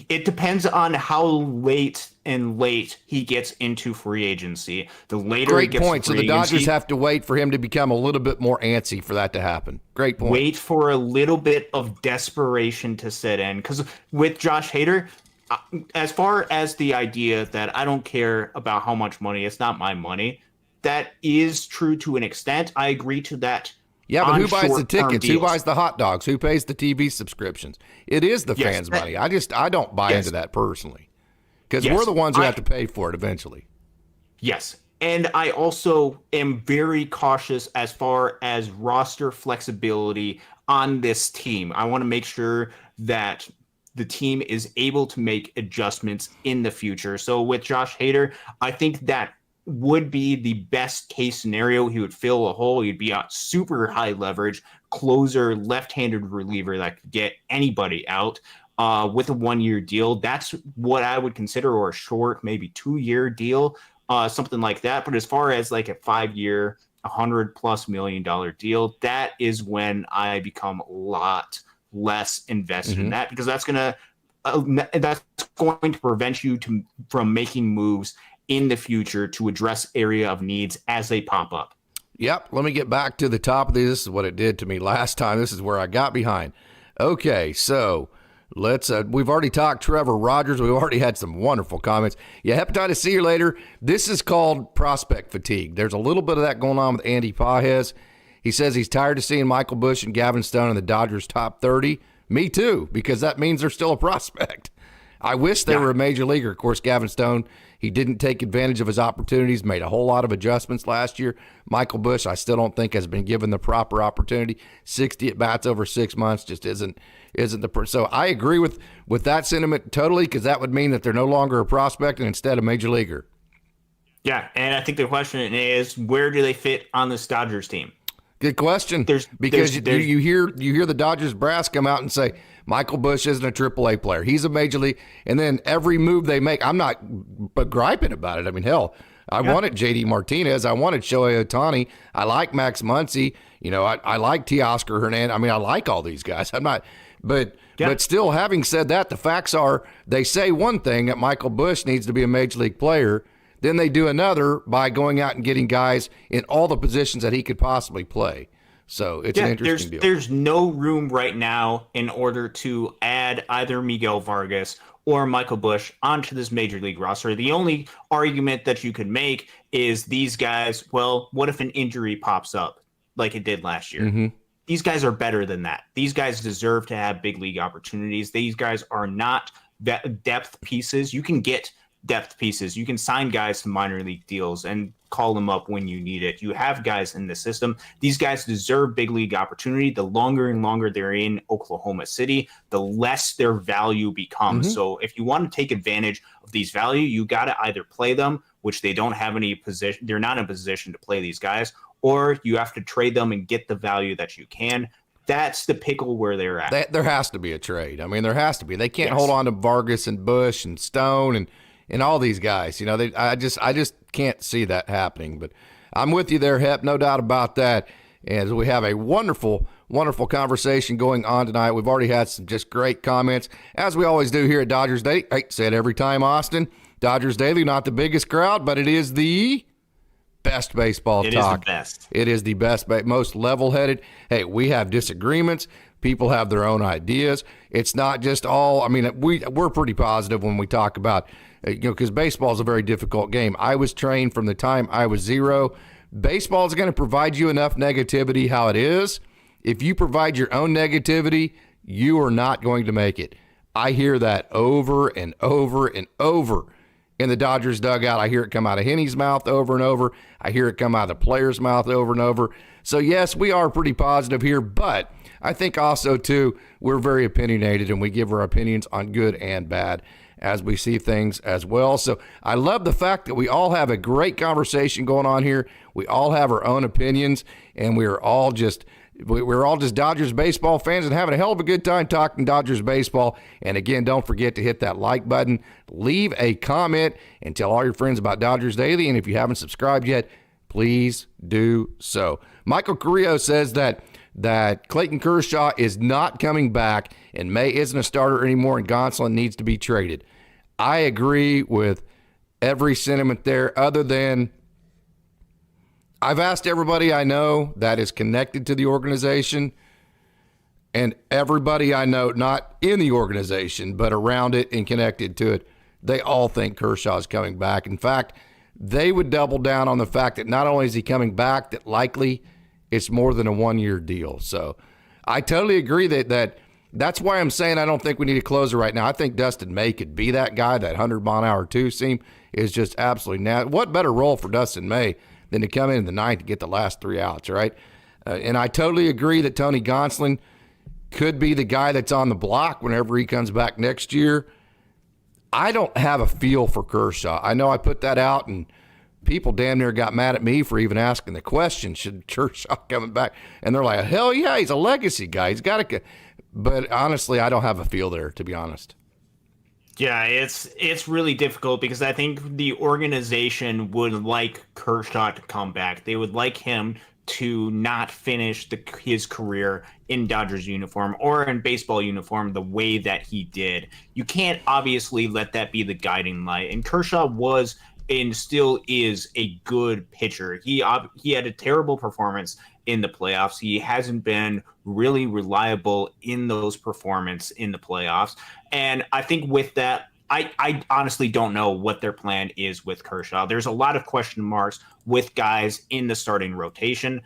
it depends on how late he gets into free agency. The later Great it gets point. So the Dodgers have to wait for him to become a little bit more antsy for that to happen. Great point. Wait for a little bit of desperation to set in. Because with Josh Hader, as far as the idea that I don't care about how much money, it's not my money, that is true to an extent. I agree to that. Yeah, but who buys the tickets? Deals. Who buys the hot dogs? Who pays the TV subscriptions? It is the fans' money. I don't buy into that personally, because we're the ones who have to pay for it eventually. Yes, and I also am very cautious as far as roster flexibility on this team. I want to make sure that the team is able to make adjustments in the future. So with Josh Hader, I think that would be the best case scenario. He would fill a hole. He'd be a super high leverage closer, left-handed reliever that could get anybody out with a 1-year deal. That's what I would consider, or a short, maybe 2-year deal, something like that. But as far as like a 5-year, $100+ million deal, that is when I become a lot less invested in that, because that's going to prevent you from making moves in the future to address area of needs as they pop up. Yep. Let me get back to the top of this. This is what it did to me last time. This is where I got behind. Okay, so let's. We've already talked Trevor Rogers. We've already had some wonderful comments. Yeah, hepatitis C you later. This is called prospect fatigue. There's a little bit of that going on with Andy Pajes. He says he's tired of seeing Michael Busch and Gavin Stone in the Dodgers top 30. Me too, because that means they're still a prospect. I wish they were a major leaguer. Of course, Gavin Stone, he didn't take advantage of his opportunities, made a whole lot of adjustments last year. Michael Busch, I still don't think has been given the proper opportunity. 60 at-bats over 6 months just isn't the – so I agree with that sentiment totally, because that would mean that they're no longer a prospect and instead a major leaguer. Yeah, and I think the question is, where do they fit on this Dodgers team? Good question. You hear the Dodgers brass come out and say Michael Busch isn't a AAA player. He's a major league. And then every move they make, I'm not griping about it. I mean, hell, I wanted JD Martinez. I wanted Shohei Ohtani. I like Max Muncy. I like Teoscar Hernandez. I mean, I like all these guys. I'm not, but still, having said that, the facts are they say one thing, that Michael Busch needs to be a major league player. Then they do another by going out and getting guys in all the positions that he could possibly play. So it's an interesting deal. There's no room right now in order to add either Miguel Vargas or Michael Busch onto this major league roster. The only argument that you could make is these guys, well, what if an injury pops up like it did last year? Mm-hmm. These guys are better than that. These guys deserve to have big league opportunities. These guys are not depth pieces. You can get depth pieces. You can sign guys to minor league deals and call them up when you need it. You have guys in the system. These guys deserve big league opportunity. The longer and longer they're in Oklahoma City, the less their value becomes. Mm-hmm. So if you want to take advantage of these value, you got to either play them, which they don't have any position. They're not in a position to play these guys, or you have to trade them and get the value that you can. That's the pickle where they're at. There has to be a trade. I mean, there has to be. They can't hold on to Vargas and Busch and Stone and all these guys. I just can't see that happening. But I'm with you there, Hep, no doubt about that. As we have a wonderful, wonderful conversation going on tonight. We've already had some just great comments, as we always do here at Dodgers Daily. I say it every time, Austin. Dodgers Daily, not the biggest crowd, but it is the best baseball talk. It is the best. It is the best, most level-headed. Hey, we have disagreements. People have their own ideas. It's not just all, I mean, we're pretty positive when we talk about, because baseball is a very difficult game. I was trained from the time I was 0. Baseball is going to provide you enough negativity how it is. If you provide your own negativity, you are not going to make it. I hear that over and over and over in the Dodgers dugout. I hear it come out of Henny's mouth over and over. I hear it come out of the player's mouth over and over. So, yes, we are pretty positive here, but I think also, too, we're very opinionated and we give our opinions on good and bad as we see things as well. So I love the fact that we all have a great conversation going on here. We all have our own opinions, and we're all just Dodgers baseball fans and having a hell of a good time talking Dodgers baseball. And again, don't forget to hit that like button, leave a comment, and tell all your friends about Dodgers Daily. And if you haven't subscribed yet, please do so. Michael Carrillo says that Clayton Kershaw is not coming back and May isn't a starter anymore and Gonsolin needs to be traded. I agree with every sentiment there, other than I've asked everybody I know that is connected to the organization, and everybody I know not in the organization but around it and connected to it, they all think Kershaw is coming back. In fact, they would double down on the fact that not only is he coming back, that likely it's more than a one-year deal. So I totally agree that's why I'm saying I don't think we need a closer right now. I think Dustin May could be that guy. That 100-mile-an-hour two-seam is just absolutely nasty. What better role for Dustin May than to come in the ninth to get the last 3 outs, right? And I totally agree that Tony Gonsolin could be the guy that's on the block whenever he comes back next year. I don't have a feel for Kershaw. I know I put that out, and people damn near got mad at me for even asking the question, should Kershaw coming back? And they're like, hell yeah, he's a legacy guy. He's got to. But honestly, I don't have a feel there, to be honest. Yeah, it's really difficult because I think the organization would like Kershaw to come back. They would like him to not finish his career in Dodgers uniform or in baseball uniform the way that he did. You can't obviously let that be the guiding light. And Kershaw was and still is a good pitcher. He had a terrible performance in the playoffs. He hasn't been really reliable in those performances in the playoffs. And I think with that, I honestly don't know what their plan is with Kershaw. There's a lot of question marks with guys in the starting rotation,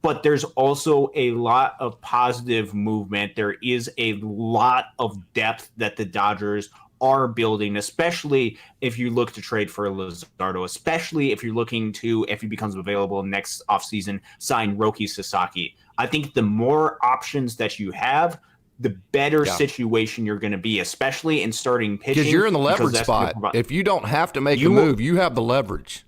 but there's also a lot of positive movement. There is a lot of depth that the Dodgers are building, especially if you look to trade for Luzardo, especially if you're looking to, if he becomes available next offseason, sign Roki Sasaki. I think the more options that you have, the better situation you're going to be, especially in starting pitching. Because you're in the leverage spot. If you don't have to make a move, you have the leverage.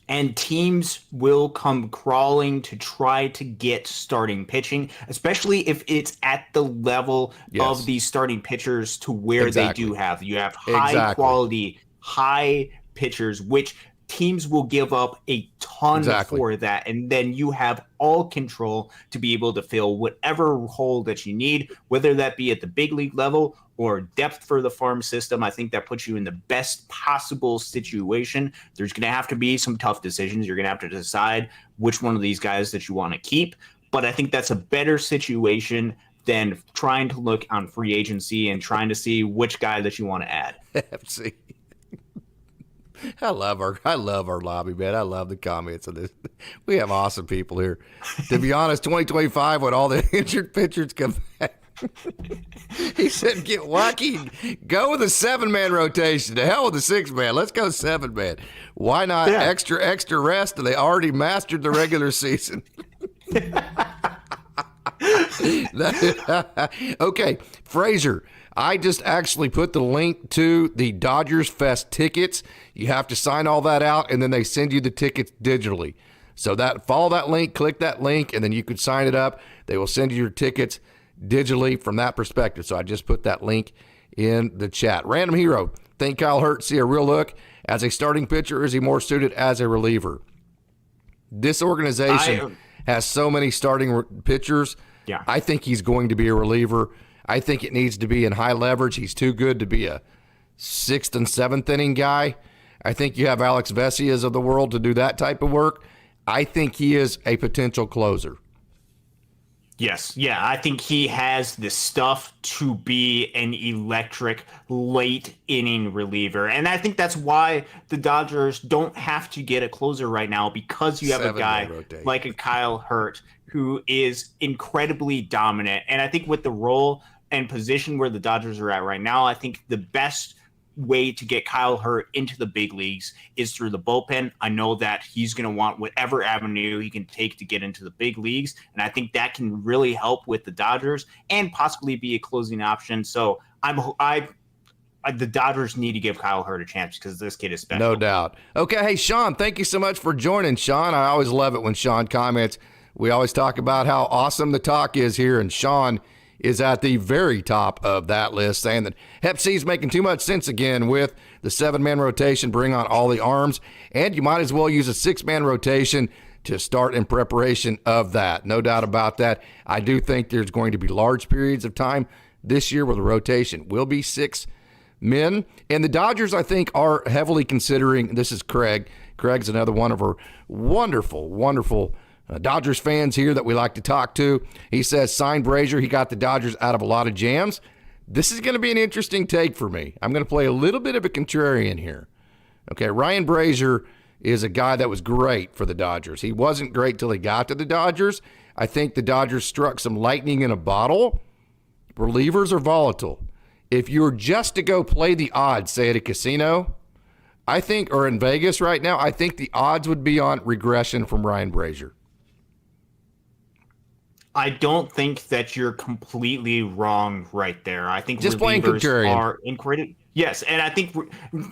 And teams will come crawling to try to get starting pitching, especially if it's at the level of these starting pitchers to where they do have. You have high quality, high pitchers, which teams will give up a ton for that. And then you have all control to be able to fill whatever hole that you need, whether that be at the big league level or depth for the farm system. I think that puts you in the best possible situation. There's going to have to be some tough decisions. You're going to have to decide which one of these guys that you want to keep. But I think that's a better situation than trying to look on free agency and trying to see which guy that you want to add. See, I love our lobby, man. I love the comments on this. We have awesome people here. To be honest, 2025, when all the injured pitchers come back, he said, get wacky. Go with a 7-man rotation. To hell with the 6-man. Let's go 7-man. Why not extra rest? And they already mastered the regular season. Okay, Fraser, I just actually put the link to the Dodgers Fest tickets. You have to sign all that out, and then they send you the tickets digitally. So follow that link, click that link, and then you can sign it up. They will send you your tickets digitally from that perspective. So I just put that link in the chat. Random Hero, think Kyle Hurt see a real look as a starting pitcher, or is he more suited as a reliever? This organization has so many starting pitchers. Yeah. I think he's going to be a reliever. I think it needs to be in high leverage. He's too good to be a 6th and 7th inning guy. I think you have Alex Vesias of the world to do that type of work. I think he is a potential closer. Yes. Yeah. I think he has the stuff to be an electric late inning reliever. And I think that's why the Dodgers don't have to get a closer right now, because you have a guy like a Kyle Hurt who is incredibly dominant. And I think with the role and position where the Dodgers are at right now, I think the best way to get Kyle Hurt into the big leagues is through the bullpen. I know that he's going to want whatever avenue he can take to get into the big leagues, and I think that can really help with the Dodgers and possibly be a closing option. So the Dodgers need to give Kyle Hurt a chance because this kid is special. No doubt. Okay, hey, Sean, thank you so much for joining. Sean, I always love it when Sean comments. We always talk about how awesome the talk is here, and Sean is at the very top of that list, saying that Hep C is making too much sense again with the 7-man rotation, bring on all the arms, and you might as well use a 6-man rotation to start in preparation of that. No doubt about that. I do think there's going to be large periods of time this year where the rotation will be 6 men, and the Dodgers, I think, are heavily considering, this is Craig. Craig's another one of our wonderful Dodgers fans here that we like to talk to. He says, sign Brazier. He got the Dodgers out of a lot of jams. This is going to be an interesting take for me. I'm going to play a little bit of a contrarian here. Okay, Ryan Brazier is a guy that was great for the Dodgers. He wasn't great till he got to the Dodgers. I think the Dodgers struck some lightning in a bottle. Relievers are volatile. If you were just to go play the odds, say at a casino, I think, or in Vegas right now, I think the odds would be on regression from Ryan Brazier. I don't think that you're completely wrong right there. I think just playing contrarian are incredible. Yes, and I think,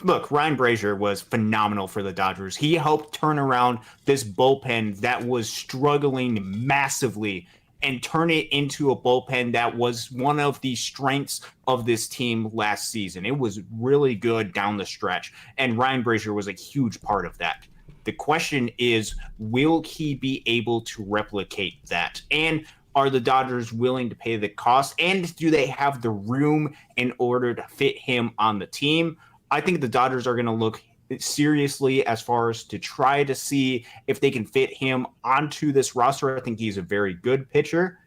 look, Ryan Brazier was phenomenal for the Dodgers. He helped turn around this bullpen that was struggling massively and turn it into a bullpen that was one of the strengths of this team last season. It was really good down the stretch, and Ryan Brazier was a huge part of that. The question is, will he be able to replicate that? And are the Dodgers willing to pay the cost? And do they have the room in order to fit him on the team? I think the Dodgers are going to look seriously as far as to try to see if they can fit him onto this roster. I think he's a very good pitcher.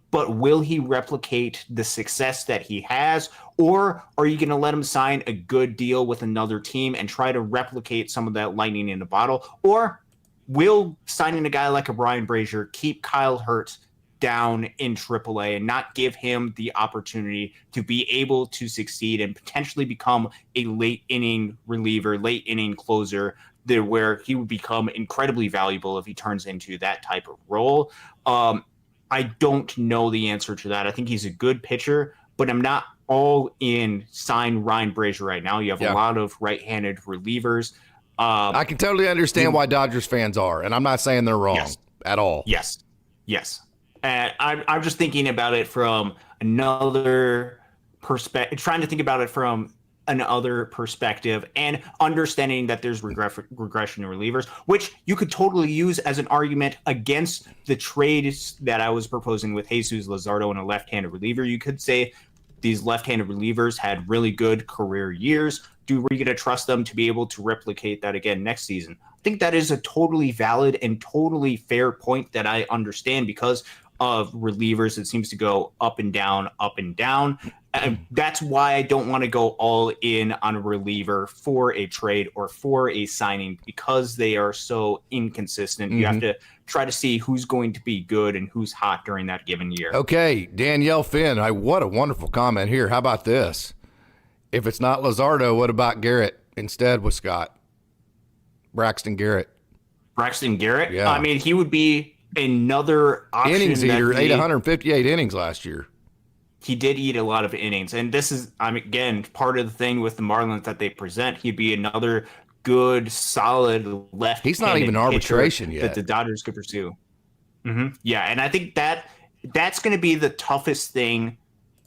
But will he replicate the success that he has? Or are you going to let him sign a good deal with another team and try to replicate some of that lightning in a bottle? Or will signing a guy like a Brian Brazier keep Kyle Hurt down in AAA and not give him the opportunity to be able to succeed and potentially become a late inning reliever, late inning closer, there where he would become incredibly valuable if he turns into that type of role? I don't know the answer to that. I think he's a good pitcher, but I'm not all in sign Ryan Brazier right now. You have a lot of right-handed relievers. I can totally understand why Dodgers fans are, and I'm not saying they're wrong at all. Yes. And I'm just thinking about it from another perspective, trying to think about it from another perspective and understanding that there's regression in relievers, which you could totally use as an argument against the trades that I was proposing with Jesus Luzardo and a left-handed reliever. You could say these left-handed relievers had really good career years. Were you going to trust them to be able to replicate that again next season? I think that is a totally valid and totally fair point that I understand because of relievers. It seems to go up and down, up and down. And that's why I don't want to go all in on a reliever for a trade or for a signing because they are so inconsistent. You have to try to see who's going to be good and who's hot during that given year. Okay, Danielle Finn, what a wonderful comment here. How about this? If it's not Luzardo, what about Garrett instead with Scott? Braxton Garrett. Braxton Garrett? Yeah. I mean, he would be another option. Innings eater, ate 158 innings last year. He did eat a lot of innings. And this is, again, part of the thing with the Marlins that they present. He'd be another good, solid left. He's not even arbitration yet. That the Dodgers could pursue. Yeah, and I think that's going to be the toughest thing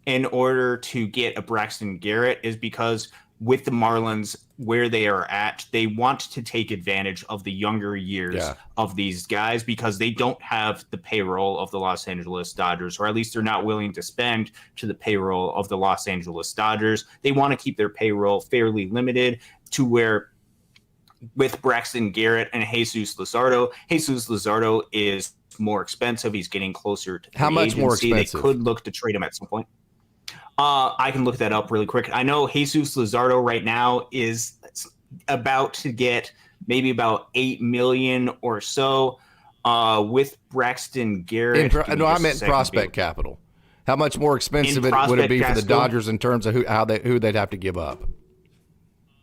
in order to get a Braxton Garrett is because with the Marlins, where they are at, they want to take advantage of the younger years of these guys because they don't have the payroll of the Los Angeles Dodgers, or at least they're not willing to spend to the payroll of the Los Angeles Dodgers. They want to keep their payroll fairly limited to where with Braxton Garrett and Jesus Luzardo is more expensive. He's getting closer to how much agency. More expensive? They could look to trade him at some point. I can look that up really quick. I know Jesus Luzardo right now is about to get maybe about $8 million or so. With Braxton Garrett, I meant prospect capital. How much more expensive would it be for the Dodgers in terms of who they'd have to give up?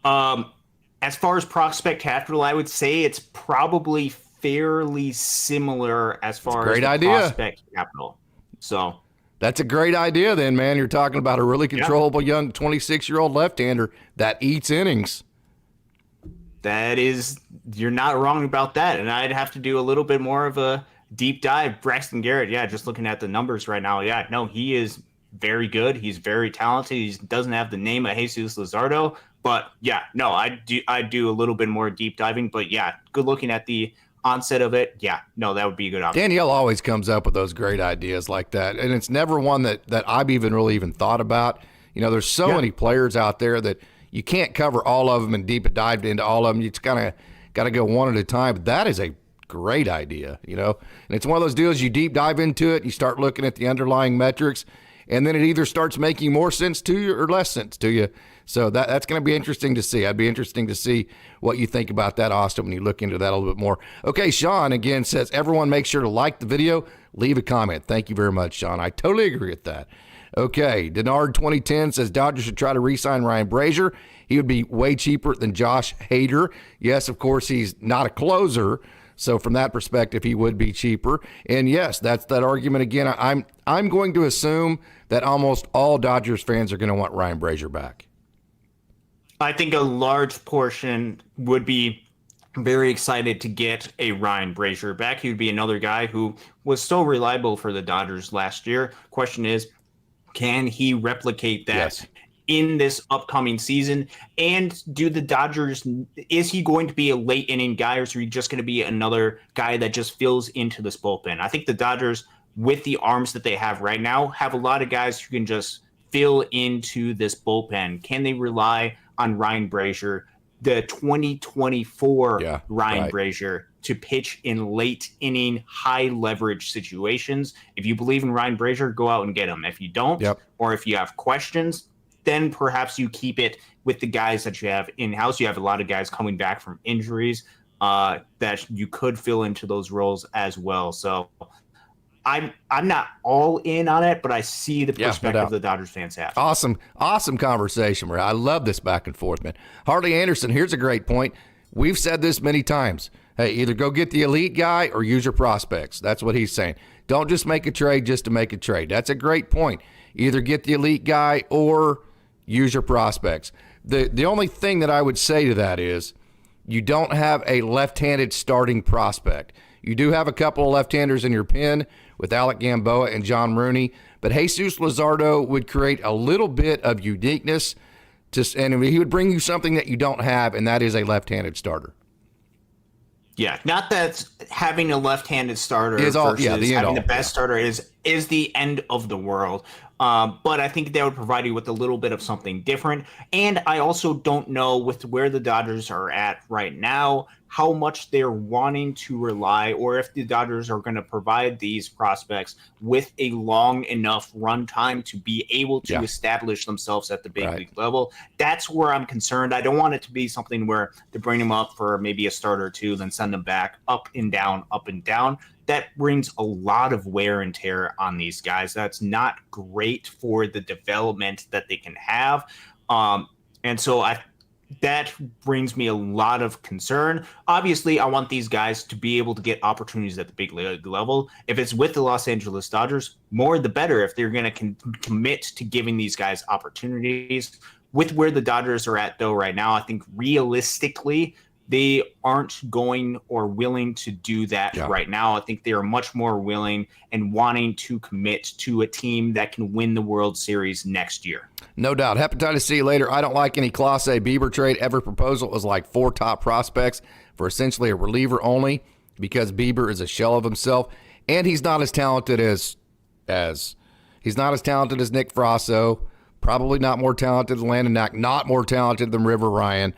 As far as prospect capital, I would say it's probably fairly similar as far as prospect capital. So. That's a great idea then, man. You're talking about a really controllable young 26-year-old left-hander that eats innings. You're not wrong about that. And I'd have to do a little bit more of a deep dive. Braxton Garrett, just looking at the numbers right now. He is very good. He's very talented. He doesn't have the name of Jesus Luzardo. But, I do a little bit more deep diving. But, good looking at the onset of it, that would be a good option. Danielle always comes up with those great ideas like that, and it's never one that I've even thought about. There's so many players out there that you can't cover all of them and deep dive into all of them. You just kind of got to go one at a time. But that is a great idea, and it's one of those deals you deep dive into it, you start looking at the underlying metrics, and then it either starts making more sense to you or less sense to you. So that's going to be interesting to see. I'd be interesting to see what you think about that, Austin, when you look into that a little bit more. Okay, Sean, again, says, everyone make sure to like the video, leave a comment. Thank you very much, Sean. I totally agree with that. Okay, Denard 2010 says, Dodgers should try to re-sign Ryan Brazier. He would be way cheaper than Josh Hader. Yes, of course, he's not a closer, so from that perspective, he would be cheaper. And yes, that's that argument again. I'm going to assume that almost all Dodgers fans are going to want Ryan Brazier back. I think a large portion would be very excited to get a Ryan Brazier back. He would be another guy who was so reliable for the Dodgers last year. Question is, can he replicate that in this upcoming season? And do the Dodgers, is he going to be a late inning guy, or is he just going to be another guy that just fills into this bullpen? I think the Dodgers, with the arms that they have right now, have a lot of guys who can just fill into this bullpen. Can they rely on Ryan Brazier, the 2024 Brazier, to pitch in late inning, high leverage situations? If you believe in Ryan Brazier, go out and get him. If you don't, or if you have questions, then perhaps you keep it with the guys that you have in-house. You have a lot of guys coming back from injuries that you could fill into those roles as well. So I'm not all in on it, but I see the perspective the Dodgers fans have. Awesome conversation, Maria. I love this back and forth, man. Harley Anderson, here's a great point. We've said this many times. Hey, either go get the elite guy or use your prospects. That's what he's saying. Don't just make a trade just to make a trade. That's a great point. Either get the elite guy or use your prospects. The only thing that I would say to that is you don't have a left-handed starting prospect. You do have a couple of left-handers in your pen with Alec Gamboa and John Rooney, but Jesus Luzardo would create a little bit of uniqueness And he would bring you something that you don't have, and that is a left-handed starter. Yeah, not that having a left-handed starter versus having the best starter is the end of the world. But I think that would provide you with a little bit of something different. And I also don't know, with where the Dodgers are at right now, how much they're wanting to rely, or if the Dodgers are going to provide these prospects with a long enough run time to be able to establish themselves at the big league level. That's where I'm concerned. I don't want it to be something where they bring them up for maybe a start or two, then send them back up and down, up and down. That brings a lot of wear and tear on these guys. That's not great for the development that they can have. And so that brings me a lot of concern. Obviously, I want these guys to be able to get opportunities at the big league level. If it's with the Los Angeles Dodgers, more the better if they're going to commit to giving these guys opportunities. With where the Dodgers are at, though, right now, I think realistically, they aren't going or willing to do that right now. I think they are much more willing and wanting to commit to a team that can win the World Series next year. No doubt. Hepatitis C later. I don't like any Class A Bieber trade. Every proposal is like 4 top prospects for essentially a reliever only, because Bieber is a shell of himself, and he's not as talented as Nick Frasso, probably not more talented than Landon Knack, not more talented than River Ryan,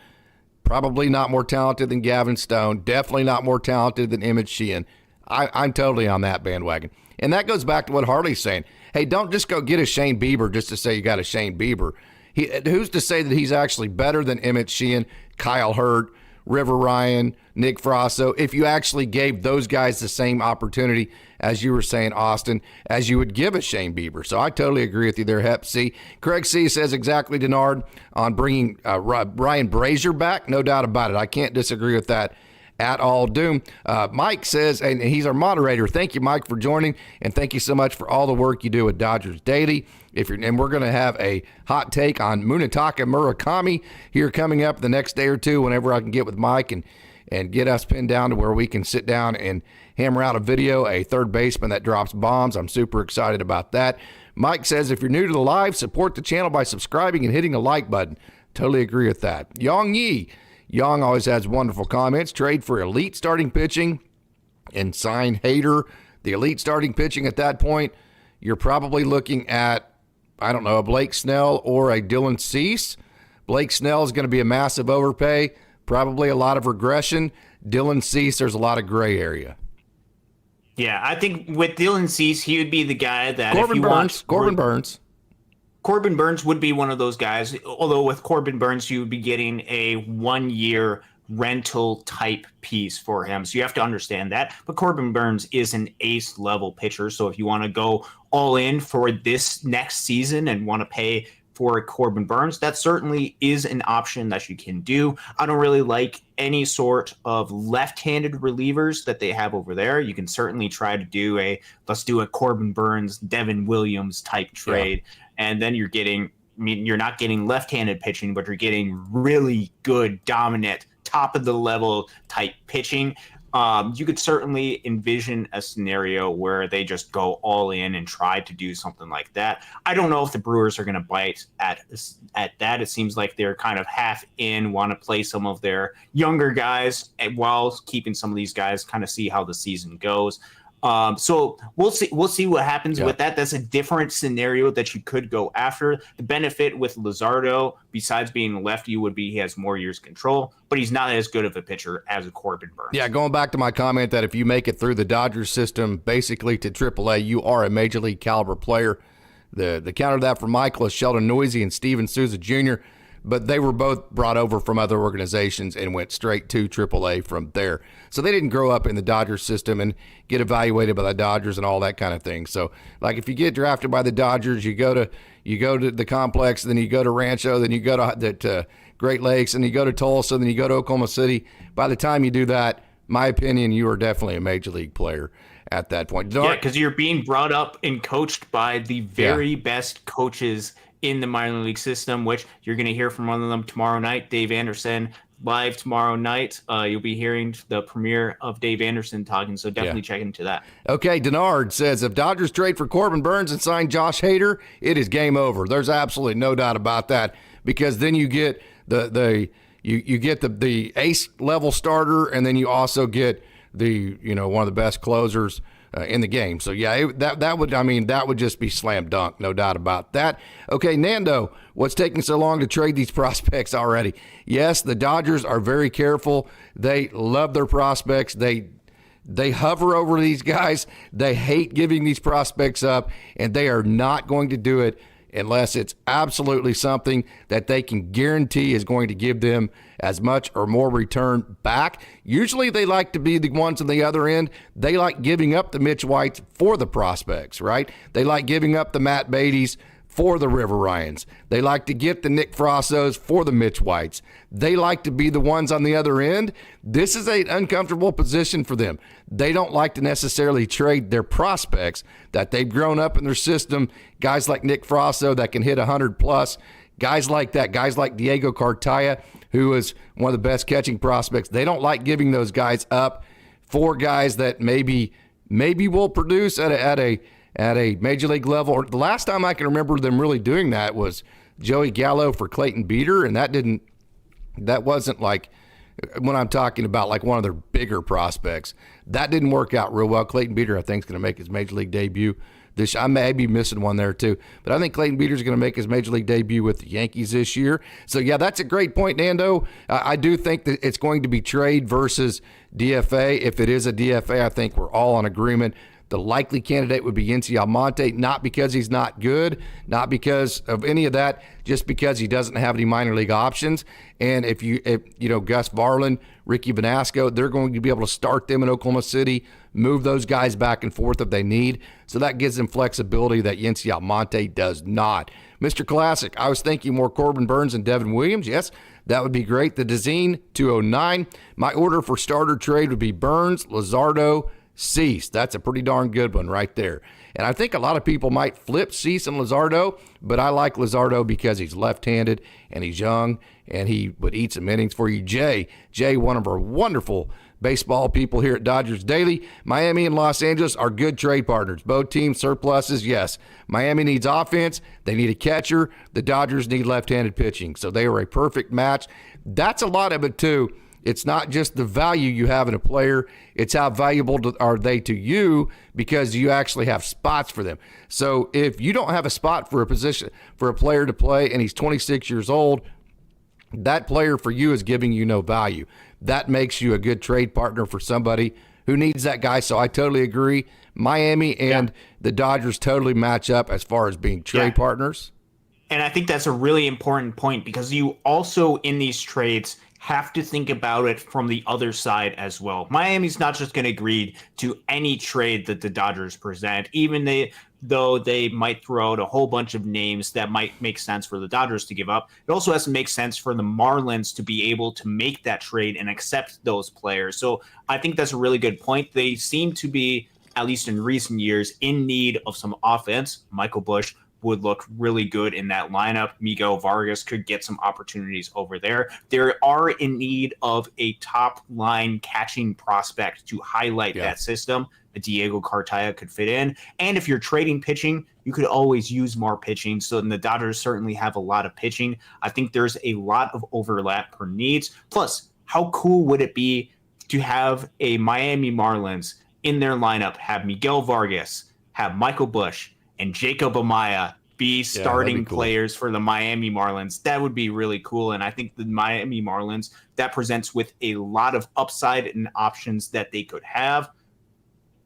probably not more talented than Gavin Stone, definitely not more talented than Emmett Sheehan. I'm totally on that bandwagon. And that goes back to what Harley's saying. Hey, don't just go get a Shane Bieber just to say you got a Shane Bieber. Who's to say that he's actually better than Emmett Sheehan, Kyle Hurt, River Ryan, Nick Frasso, if you actually gave those guys the same opportunity, as you were saying, Austin, as you would give a Shane Bieber. So I totally agree with you there, Hep C. Craig C says exactly, Denard, on bringing Ryan Brazier back. No doubt about it. I can't disagree with that at all. Doom. Mike says, and he's our moderator. Thank you, Mike, for joining, and thank you so much for all the work you do with Dodgers Daily. And we're going to have a hot take on Munetaka Murakami here coming up the next day or two, whenever I can get with Mike and get us pinned down to where we can sit down and hammer out a third baseman that drops bombs. I'm super excited about that. Mike says, if you're new to the live, support the channel by subscribing and hitting the like button. Totally agree with that. Yang Yi. Yang always has wonderful comments. Trade for elite starting pitching and sign Hader. The elite starting pitching at that point, you're probably looking at, I don't know, a Blake Snell or a Dylan Cease. Blake Snell is going to be a massive overpay, probably a lot of regression. Dylan Cease, there's a lot of gray area. Yeah, I think with Dylan Cease, he would be the guy that Corbin Burns. Corbin Burns would be one of those guys, although with Corbin Burns, you would be getting a 1-year rental type piece for him. So you have to understand that. But Corbin Burns is an ace level pitcher. So if you want to go all in for this next season and want to pay for Corbin Burns, that certainly is an option that you can do. I don't really like any sort of left-handed relievers that they have over there. You can certainly try to let's do a Corbin Burns, Devin Williams type trade. Yeah. And then you're not getting left-handed pitching, but you're getting really good, dominant, top of the level type pitching. You could certainly envision a scenario where they just go all in and try to do something like that. I don't know if the Brewers are going to bite at that. It seems like they're kind of half in, want to play some of their younger guys while keeping some of these guys, kind of see how the season goes. So we'll see what happens with that. That's a different scenario that you could go after. The benefit with Luzardo, besides being a lefty, would be he has more years control, but he's not as good of a pitcher as a Corbin Burns. Yeah, going back to my comment that if you make it through the Dodgers system, basically to AAA, you are a major league caliber player. The counter to that for Michael is Sheldon Noisy and Steven Souza Jr., but they were both brought over from other organizations and went straight to AAA from there. So they didn't grow up in the Dodgers system and get evaluated by the Dodgers and all that kind of thing. So, like, if you get drafted by the Dodgers, you go to the complex, then you go to Rancho, then you go to Great Lakes, and you go to Tulsa, then you go to Oklahoma City. By the time you do that, my opinion, you are definitely a major league player at that point. Yeah, because you're being brought up and coached by the very best coaches in the minor league system, which you're going to hear from one of them tomorrow night, Dave Anderson, live tomorrow night. You'll be hearing the premiere of Dave Anderson talking, so definitely check into that. Okay, Denard says, if Dodgers trade for Corbin Burns and sign Josh Hader, it is game over. There's absolutely no doubt about that. because then you get you get the ace level starter, and then you also get one of the best closers in the game. So yeah, that would just be slam dunk, no doubt about that. Okay, Nando, what's taking so long to trade these prospects already? Yes, the Dodgers are very careful. They love their prospects. They hover over these guys. They hate giving these prospects up, and they are not going to do it unless it's absolutely something that they can guarantee is going to give them as much or more return back. Usually they like to be the ones on the other end. They like giving up the Mitch Whites for the prospects, right? They like giving up the Matt Beatties for the River Ryans. They like to get the Nick Frossos for the Mitch Whites. They like to be the ones on the other end. This is an uncomfortable position for them. They don't like to necessarily trade their prospects that they've grown up in their system. Guys like Nick Frosso that can hit 100 plus. Guys like that. Guys like Diego Cartaya, who is one of the best catching prospects. They don't like giving those guys up for guys that maybe will produce at a major league level. Or the last time I can remember them really doing that was Joey Gallo for Clayton Beeter, and that wasn't like when I'm talking about like one of their bigger prospects. That didn't work out real well. Clayton Beeter, I think, is going to make his major league debut. I may be missing one there too, but I think Clayton Beeter is going to make his major league debut with the Yankees this year. So yeah, that's a great point, Nando. I do think that it's going to be trade versus DFA. If it is a DFA, I think we're all in agreement. The likely candidate would be Yency Almonte, not because he's not good, not because of any of that, just because he doesn't have any minor league options. And if Gus Varland, Ricky Vanasco, they're going to be able to start them in Oklahoma City, move those guys back and forth if they need. So that gives them flexibility that Yency Almonte does not. Mr. Classic, I was thinking more Corbin Burns and Devin Williams. Yes, that would be great. The Dezine 209. My order for starter trade would be Burns, Luzardo, Cease. That's a pretty darn good one right there. And I think a lot of people might flip Cease and Luzardo, but I like Luzardo because he's left-handed and he's young and he would eat some innings for you. Jay, one of our wonderful baseball people here at Dodgers Daily. Miami and Los Angeles are good trade partners. Both teams surpluses, yes. Miami needs offense. They need a catcher. The Dodgers need left-handed pitching. So they are a perfect match. That's a lot of it, too. It's not just the value you have in a player. It's how valuable are they to you because you actually have spots for them. So if you don't have a spot for a position for a player to play and he's 26 years old, that player for you is giving you no value. That makes you a good trade partner for somebody who needs that guy. So I totally agree. Miami and the Dodgers totally match up as far as being trade partners. And I think that's a really important point because you also in these trades have to think about it from the other side as well. Miami's not just going to agree to any trade that the Dodgers present, even though they might throw out a whole bunch of names that might make sense for the Dodgers to give up. It also has to make sense for the Marlins to be able to make that trade and accept those players. So I think that's a really good point. They seem to be, at least in recent years, in need of some offense. Michael Busch would look really good in that lineup. Miguel Vargas could get some opportunities over there. They are in need of a top line catching prospect to highlight that system. A Diego Cartaya could fit in. And if you're trading pitching, you could always use more pitching. So the Dodgers certainly have a lot of pitching. I think there's a lot of overlap per needs. Plus, how cool would it be to have a Miami Marlins in their lineup, have Miguel Vargas, have Michael Busch, and Jacob Amaya be starting players for the Miami Marlins? That would be really cool. And I think the Miami Marlins, that presents with a lot of upside and options that they could have.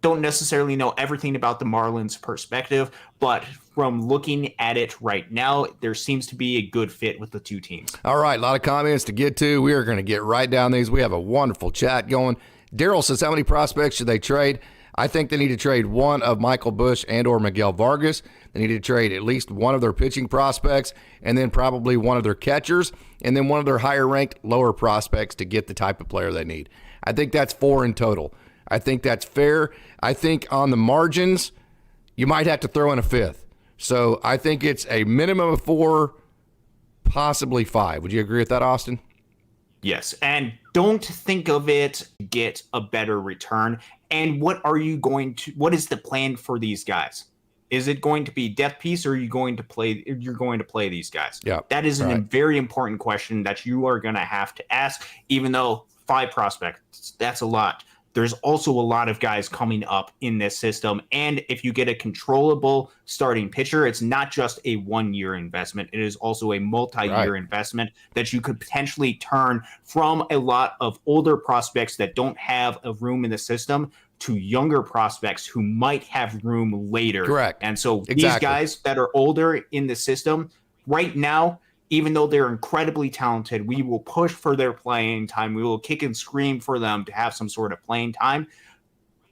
Don't necessarily know everything about the Marlins perspective, but from looking at it right now, there seems to be a good fit with the two teams. All right, a lot of comments to get to. We are going to get right down these. We have a wonderful chat going. Daryl says, how many prospects should they trade? I think they need to trade one of Michael Busch and or Miguel Vargas. They need to trade at least one of their pitching prospects and then probably one of their catchers and then one of their higher-ranked lower prospects to get the type of player they need. I think that's 4 in total. I think that's fair. I think on the margins, you might have to throw in a 5th. So I think it's a minimum of 4, possibly 5. Would you agree with that, Austin? Yes, and don't think of it get a better return. And what is the plan for these guys? Is it going to be depth piece, or are you going to play? You're going to play these guys. Yeah, that is a very important question that you are going to have to ask. Even though 5 prospects, that's a lot. There's also a lot of guys coming up in this system. And if you get a controllable starting pitcher, it's not just a 1-year investment. It is also a multi-year investment that you could potentially turn from a lot of older prospects that don't have a room in the system to younger prospects who might have room later. Correct. And so these guys that are older in the system right now, even though they're incredibly talented, we will push for their playing time. We will kick and scream for them to have some sort of playing time.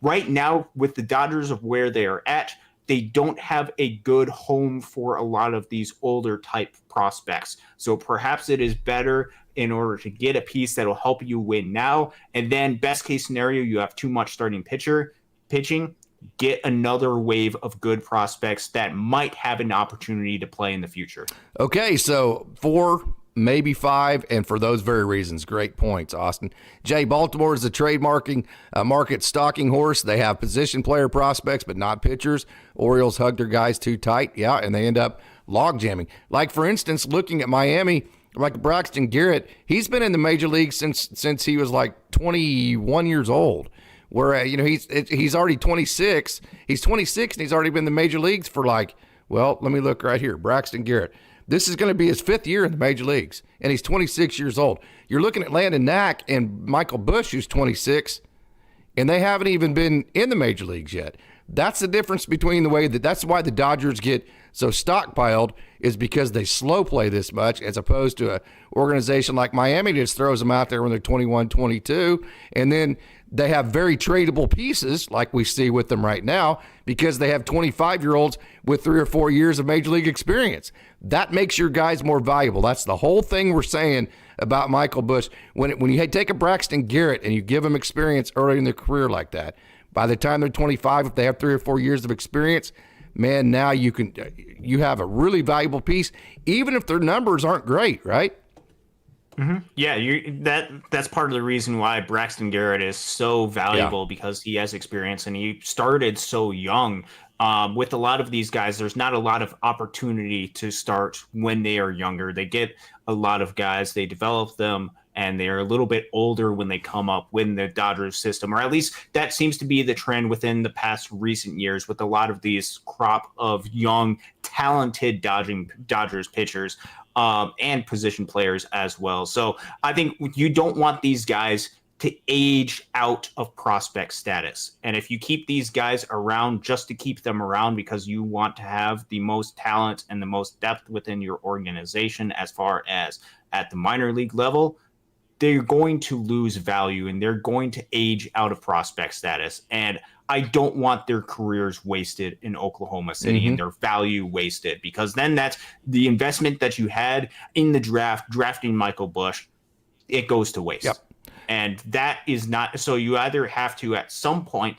Right now, with the Dodgers of where they are at, they don't have a good home for a lot of these older type prospects. So perhaps it is better in order to get a piece that will help you win now. And then best case scenario, you have too much starting pitching. Get another wave of good prospects that might have an opportunity to play in the future. Okay, so 4, maybe 5, and for those very reasons, great points, Austin. Jay, Baltimore is a market stalking horse. They have position player prospects, but not pitchers. Orioles hug their guys too tight, and they end up log jamming. Like, for instance, looking at Miami, like Braxton Garrett, he's been in the major leagues since he was like 21 years old. Where, he's already 26. He's 26, and he's already been in the major leagues for let me look right here. Braxton Garrett. This is going to be his 5th year in the major leagues, and he's 26 years old. You're looking at Landon Knack and Michael Busch, who's 26, and they haven't even been in the major leagues yet. That's the difference between that's why the Dodgers get so stockpiled, is because they slow play this much, as opposed to an organization like Miami just throws them out there when they're 21, 22, and then they have very tradable pieces like we see with them right now, because they have 25-year-olds with 3 or 4 years of major league experience. That makes your guys more valuable. That's the whole thing we're saying about Michael Busch. When you take a Braxton Garrett and you give them experience early in their career like that, by the time they're 25, if they have 3 or 4 years of experience, man, now you have a really valuable piece, even if their numbers aren't great, right? Mm-hmm. Yeah, that's part of the reason why Braxton Garrett is so valuable, because he has experience and he started so young. With a lot of these guys, there's not a lot of opportunity to start when they are younger. They get a lot of guys, they develop them, and they're a little bit older when they come up within the Dodgers system, or at least that seems to be the trend within the past recent years with a lot of these crop of young, talented Dodgers pitchers and position players as well. So I think you don't want these guys to age out of prospect status. And if you keep these guys around just to keep them around because you want to have the most talent and the most depth within your organization as far as at the minor league level, they're going to lose value and they're going to age out of prospect status. And I don't want their careers wasted in Oklahoma City and their value wasted, because then that's the investment that you had in the draft, drafting Michael Busch, it goes to waste. Yep. And that is not, so you either have to at some point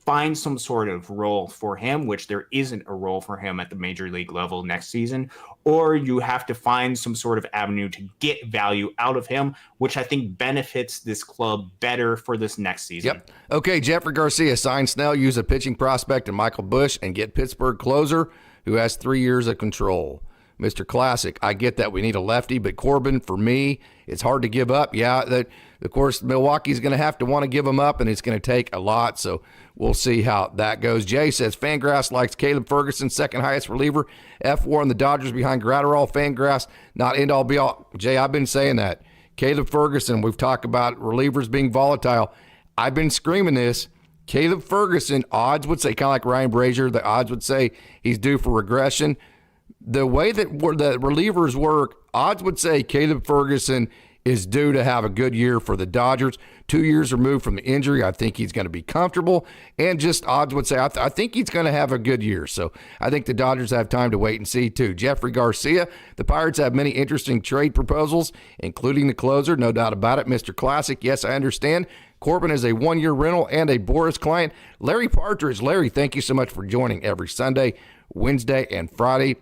find some sort of role for him, which there isn't a role for him at the major league level next season, or you have to find some sort of avenue to get value out of him, which I think benefits this club better for this next season. Yep. Okay, Jeffrey Garcia, sign Snell, use a pitching prospect and Michael Busch, and get Pittsburgh closer who has 3 years of control. Mr. Classic, I get that we need a lefty, but Corbin, for me, it's hard to give up. Yeah, of course, Milwaukee's going to have to want to give him up, and it's going to take a lot, so we'll see how that goes. Jay says Fangrass likes Caleb Ferguson, second highest reliever. F4 on the Dodgers behind Gratterall. Fangrass, not end-all, be-all. Jay, I've been saying that. Caleb Ferguson, we've talked about relievers being volatile. I've been screaming this. Caleb Ferguson, odds would say, kind of like Ryan Brazier, the odds would say he's due for regression. The way that the relievers work, odds would say Caleb Ferguson is due to have a good year for the Dodgers. 2 years removed from the injury, I think he's going to be comfortable. And just odds would say, I think he's going to have a good year. So I think the Dodgers have time to wait and see, too. Jeffrey Garcia, the Pirates have many interesting trade proposals, including the closer, no doubt about it. Mr. Classic, yes, I understand. Corbin is a one-year rental and a Boris client. Larry Partridge, Larry, thank you so much for joining every Sunday, Wednesday, and Friday.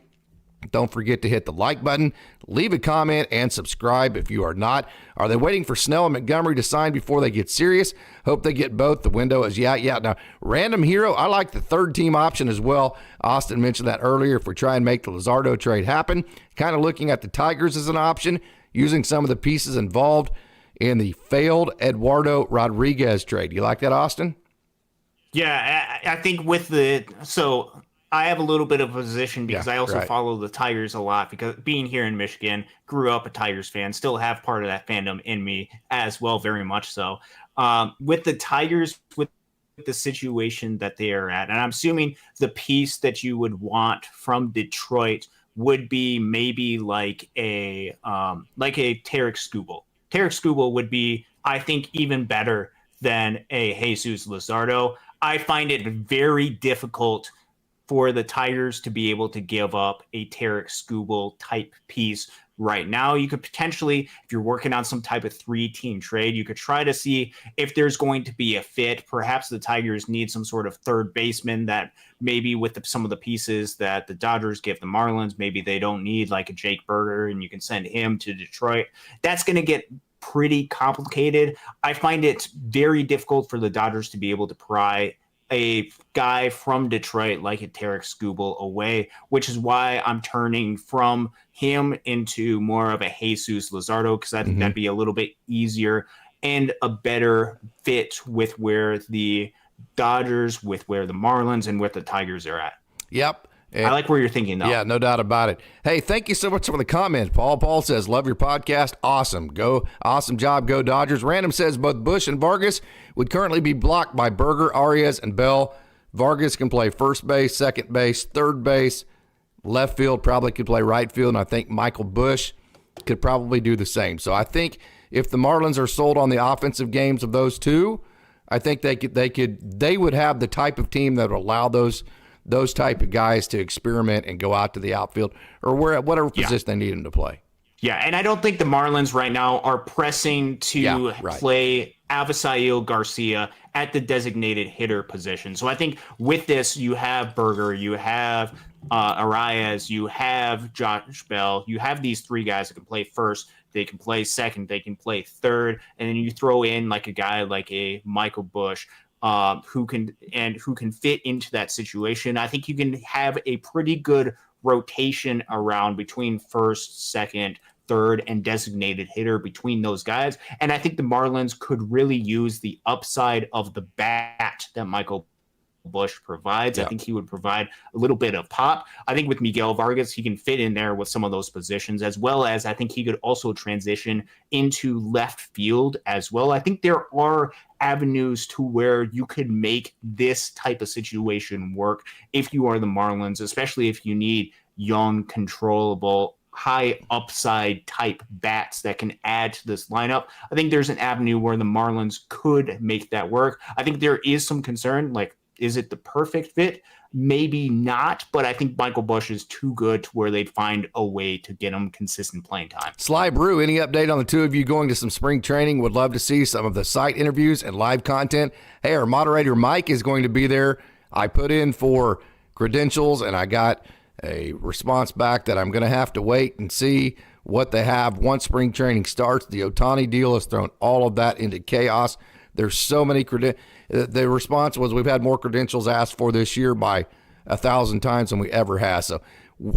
Don't forget to hit the like button, leave a comment, and subscribe if you are not. Are they waiting for Snell and Montgomery to sign before they get serious? Hope they get both. The window is yeah. Now, random hero, I like the third team option as well. Austin mentioned that earlier. If we try and make the Luzardo trade happen, kind of looking at the Tigers as an option, using some of the pieces involved in the failed Eduardo Rodriguez trade. You like that, Austin? Yeah, I think I have a little bit of a position because I also follow the Tigers a lot, because being here in Michigan, grew up a Tigers fan, still have part of that fandom in me as well, very much so. With the Tigers, with the situation that they are at, and I'm assuming the piece that you would want from Detroit would be maybe like a Tarek Skubal. Tarek Skubal would be, I think, even better than a Jesus Luzardo. I find it very difficult for the Tigers to be able to give up a Tarek Skubal type piece right now. You could potentially, if you're working on some type of 3-team trade, you could try to see if there's going to be a fit. Perhaps the Tigers need some sort of third baseman that maybe with some of the pieces that the Dodgers give the Marlins, maybe they don't need, like a Jake Berger, and you can send him to Detroit. That's going to get pretty complicated. I find it very difficult for the Dodgers to be able to pry a guy from Detroit like a Tarek Skubal away, which is why I'm turning from him into more of a Jesus Luzardo, because I think that'd be a little bit easier and a better fit with where the Dodgers, with where the Marlins, and with the Tigers are at. Yep. I like where you're thinking, though. Yeah, no doubt about it. Hey, thank you so much for the comments, Paul. Paul says, love your podcast. Awesome. Awesome job. Go Dodgers. Random says both Bush and Vargas would currently be blocked by Berger, Arias, and Bell. Vargas can play first base, second base, third base, left field, probably could play right field, and I think Michael Bush could probably do the same. So I think if the Marlins are sold on the offensive games of those two, I think they would have the type of team that would allow those type of guys to experiment and go out to the outfield or whatever position they need them to play. Yeah, and I don't think the Marlins right now are pressing to play Avisail Garcia at the designated hitter position. So I think with this, you have Berger, you have Arias, you have Josh Bell, you have these three guys that can play first, they can play second, they can play third, and then you throw in like a guy like a Michael Bush, who can fit into that situation. I think you can have a pretty good rotation around between first, second, third, and designated hitter between those guys. And I think the Marlins could really use the upside of the bat that Michael Bush provides. I think he would provide a little bit of pop. I think with Miguel Vargas, he can fit in there with some of those positions, as well as I think he could also transition into left field as well. I think there are avenues to where you could make this type of situation work if you are the Marlins, especially if you need young, controllable, high upside type bats that can add to this lineup. I think there's an avenue where the Marlins could make that work. I think there is some concern, like, is it the perfect fit? Maybe not, but I think Michael Bush is too good to where they'd find a way to get him consistent playing time. Sly Brew, any update on the two of you going to some spring training? Would love to see some of the site interviews and live content. Hey, our moderator Mike is going to be there. I put in for credentials and I got a response back that I'm going to have to wait and see what they have once spring training starts. The Ohtani deal has thrown all of that into chaos. There's so many credentials. The response was, we've had more credentials asked for this year by 1,000 times than we ever have. So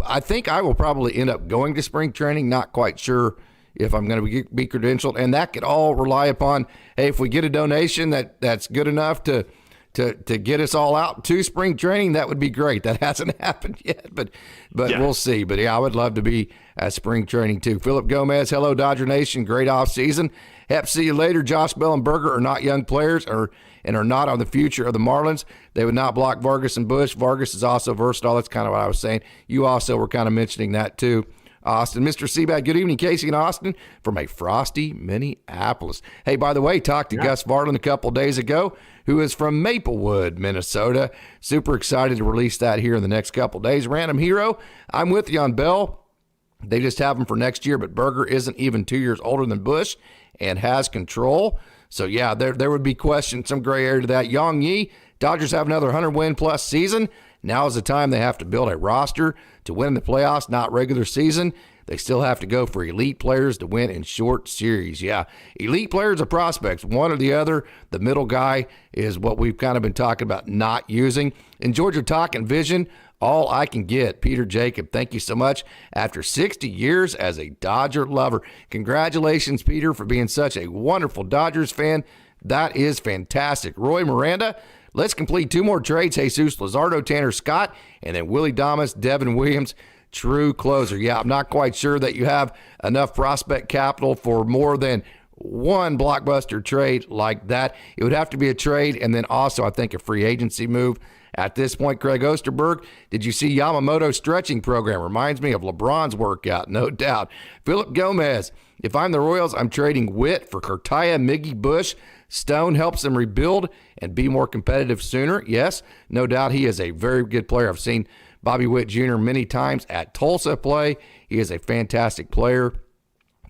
I think I will probably end up going to spring training. Not quite sure if I'm going to be credentialed. And that could all rely upon, hey, if we get a donation that's good enough to get us all out to spring training, that would be great. That hasn't happened yet, but we'll see. But yeah, I would love to be at spring training too. Philip Gomez, hello Dodger Nation, great offseason. Hep, see you later. Josh Bell and Berger are not young players and are not on the future of the Marlins. They would not block Vargas and Bush. Vargas is also versatile. That's kind of what I was saying. You also were kind of mentioning that too. Austin, Mr. Seabag, good evening, Casey and Austin from a frosty Minneapolis. Hey, by the way, talked to Gus Varlin a couple days ago, who is from Maplewood, Minnesota. Super excited to release that here in the next couple days. Random hero, I'm with you on Bell. They just have him for next year, but Berger isn't even 2 years older than Bush and has control. So, yeah, there would be questions, some gray area to that. Yang Yi, Dodgers have another 100-win-plus season. Now is the time they have to build a roster to win in the playoffs, not regular season. They still have to go for elite players to win in short series. Yeah, elite players or prospects, one or the other. The middle guy is what we've kind of been talking about not using. In Georgia Talk and Vision, all I can get. Peter Jacob, thank you so much. After 60 years as a Dodger lover. Congratulations, Peter, for being such a wonderful Dodgers fan. That is fantastic. Roy Miranda, let's complete 2 more trades. Jesus Luzardo, Tanner Scott, and then Willie Damas, Devin Williams. True closer. Yeah, I'm not quite sure that you have enough prospect capital for more than one blockbuster trade like that. It would have to be a trade and then also, I think, a free agency move. At this point, Craig Osterberg, did you see Yamamoto's stretching program? Reminds me of LeBron's workout, no doubt. Philip Gomez, if I'm the Royals, I'm trading Witt for Cortaya, Miggy, Bush. Stone helps them rebuild and be more competitive sooner. Yes, no doubt he is a very good player. I've seen Bobby Witt Jr. many times at Tulsa play. He is a fantastic player.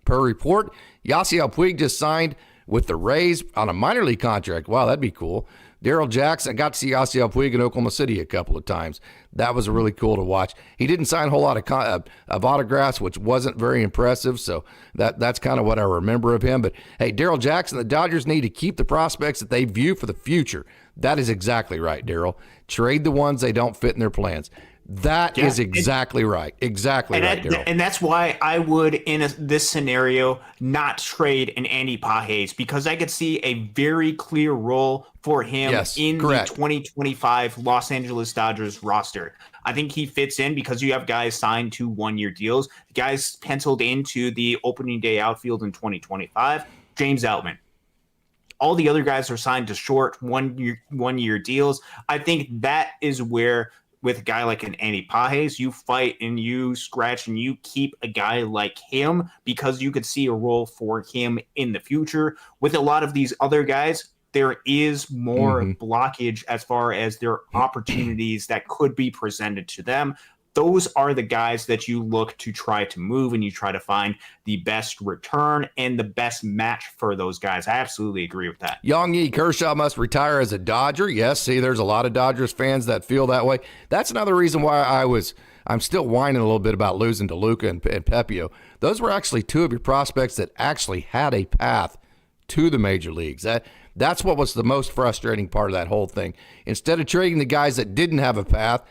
Per report, Yasiel Puig just signed with the Rays on a minor league contract. Wow, that'd be cool. Daryl Jackson, I got to see Yasiel Puig in Oklahoma City a couple of times. That was really cool to watch. He didn't sign a whole lot of autographs, which wasn't very impressive, so that's kind of what I remember of him. But, hey, Daryl Jackson, the Dodgers need to keep the prospects that they view for the future. That is exactly right, Daryl. Trade the ones they don't fit in their plans. That is exactly right. Exactly right, Daryl. And that's why I would, in this scenario, not trade an Andy Pages, because I could see a very clear role for him in the 2025 Los Angeles Dodgers roster. I think he fits in because you have guys signed to 1-year deals. The guys penciled into the opening day outfield in 2025, James Outman. All the other guys are signed to short one-year deals. I think that is where, with a guy like an Andy Pages, you fight and you scratch and you keep a guy like him because you could see a role for him in the future. With a lot of these other guys, there is more blockage as far as their opportunities that could be presented to them. Those are the guys that you look to try to move and you try to find the best return and the best match for those guys. I absolutely agree with that. Young Kershaw must retire as a Dodger. Yes, see, there's a lot of Dodgers fans that feel that way. That's another reason why I'm still whining a little bit about losing to Luka and Pepio. Those were actually 2 of your prospects that actually had a path to the major leagues. That's what was the most frustrating part of that whole thing. Instead of trading the guys that didn't have a path,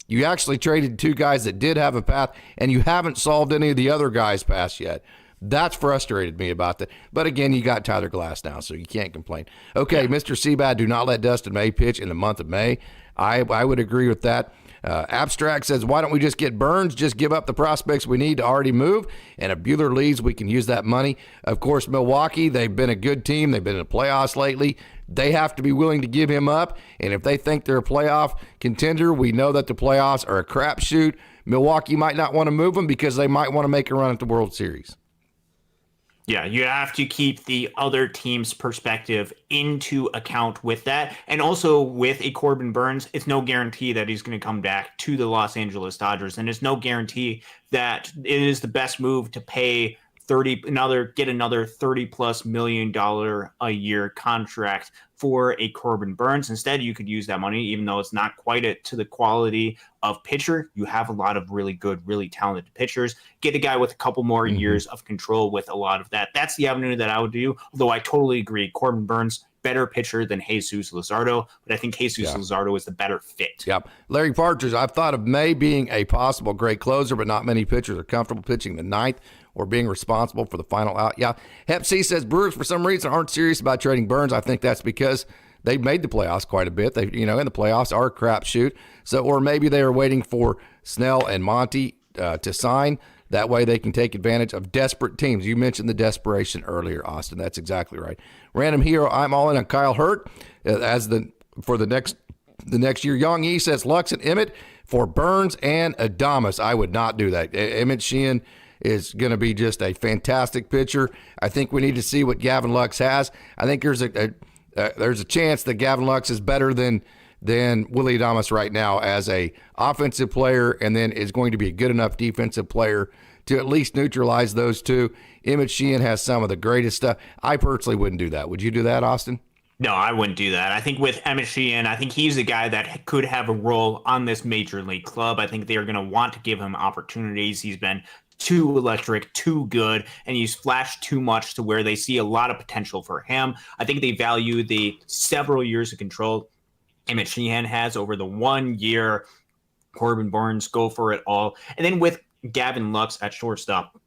you actually traded 2 guys that did have a path, and you haven't solved any of the other guys' paths yet. That's frustrated me about that. But again, you got Tyler Glass now, so you can't complain. Okay, Mr. Seabad, do not let Dustin May pitch in the month of May. I would agree with that. Abstract says, why don't we just get Burns, just give up the prospects we need to already move, and if Buehler leaves, we can use that money. Of course, Milwaukee, they've been a good team. They've been in the playoffs lately. They have to be willing to give him up, and if they think they're a playoff contender, we know that the playoffs are a crapshoot. Milwaukee might not want to move him because they might want to make a run at the World Series. Yeah, you have to keep the other team's perspective into account with that. And also with a Corbin Burns, it's no guarantee that he's going to come back to the Los Angeles Dodgers. And it's no guarantee that it is the best move to pay get another $30+ million a year contract for a Corbin Burns. Instead, you could use that money, even though it's not quite to the quality of pitcher. You have a lot of really good, really talented pitchers. Get a guy with a couple more years of control with a lot of that. That's the avenue that I would do. Although I totally agree, Corbin Burns, better pitcher than Jesus Luzardo, but I think Jesus Luzardo is the better fit. Yep. Larry Partridge, I've thought of May being a possible great closer, but not many pitchers are comfortable pitching the 9th or being responsible for the final out. Yeah. Hep C says Brewers for some reason aren't serious about trading Burns. I think that's because they've made the playoffs quite a bit. They, in the playoffs are a crapshoot. So, or maybe they are waiting for Snell and Monty to sign. That way they can take advantage of desperate teams. You mentioned the desperation earlier, Austin. That's exactly right. Random hero, I'm all in on Kyle Hurt for the next year. Young E says Lux and Emmett for Burns and Adames. I would not do that. Emmett Sheehan is going to be just a fantastic pitcher. I think we need to see what Gavin Lux has. I think there's a chance that Gavin Lux is better than Willie Adames right now as a offensive player, and then is going to be a good enough defensive player to at least neutralize those two. Emmett Sheehan has some of the greatest stuff. I personally wouldn't do that. Would you do that, Austin? No, I wouldn't do that. I think with Emmett Sheehan, I think he's a guy that could have a role on this major league club. I think they are going to want to give him opportunities. He's been too electric, too good, and he's flashed too much to where they see a lot of potential for him. I think they value the several years of control Emmett Sheehan has over the 1 year. Corbin Burnes, go for it all. And then with Gavin Lux at shortstop,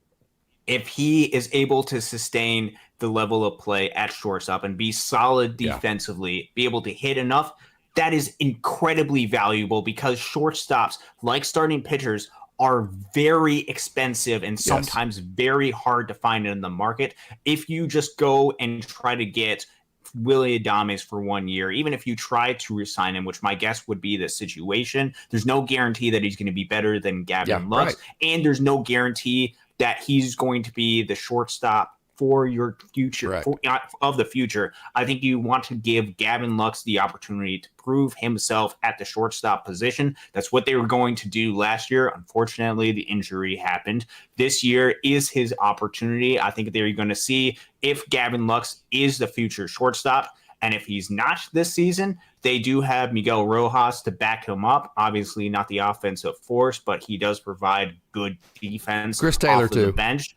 if he is able to sustain the level of play at shortstop and be solid defensively, be able to hit enough, that is incredibly valuable because shortstops, like starting pitchers, are very expensive and sometimes very hard to find in the market. If you just go and try to get Willy Adames for 1 year, even if you try to resign him, which my guess would be the situation, there's no guarantee that he's going to be better than Gavin Lux, and there's no guarantee that he's going to be the shortstop for your future, of the future. I think you want to give Gavin Lux the opportunity to prove himself at the shortstop position. That's what they were going to do last year. Unfortunately, the injury happened. This year is his opportunity. I think they're going to see if Gavin Lux is the future shortstop. And if he's not this season, they do have Miguel Rojas to back him up. Obviously, not the offensive force, but he does provide good defense. Chris Taylor, off of the bench.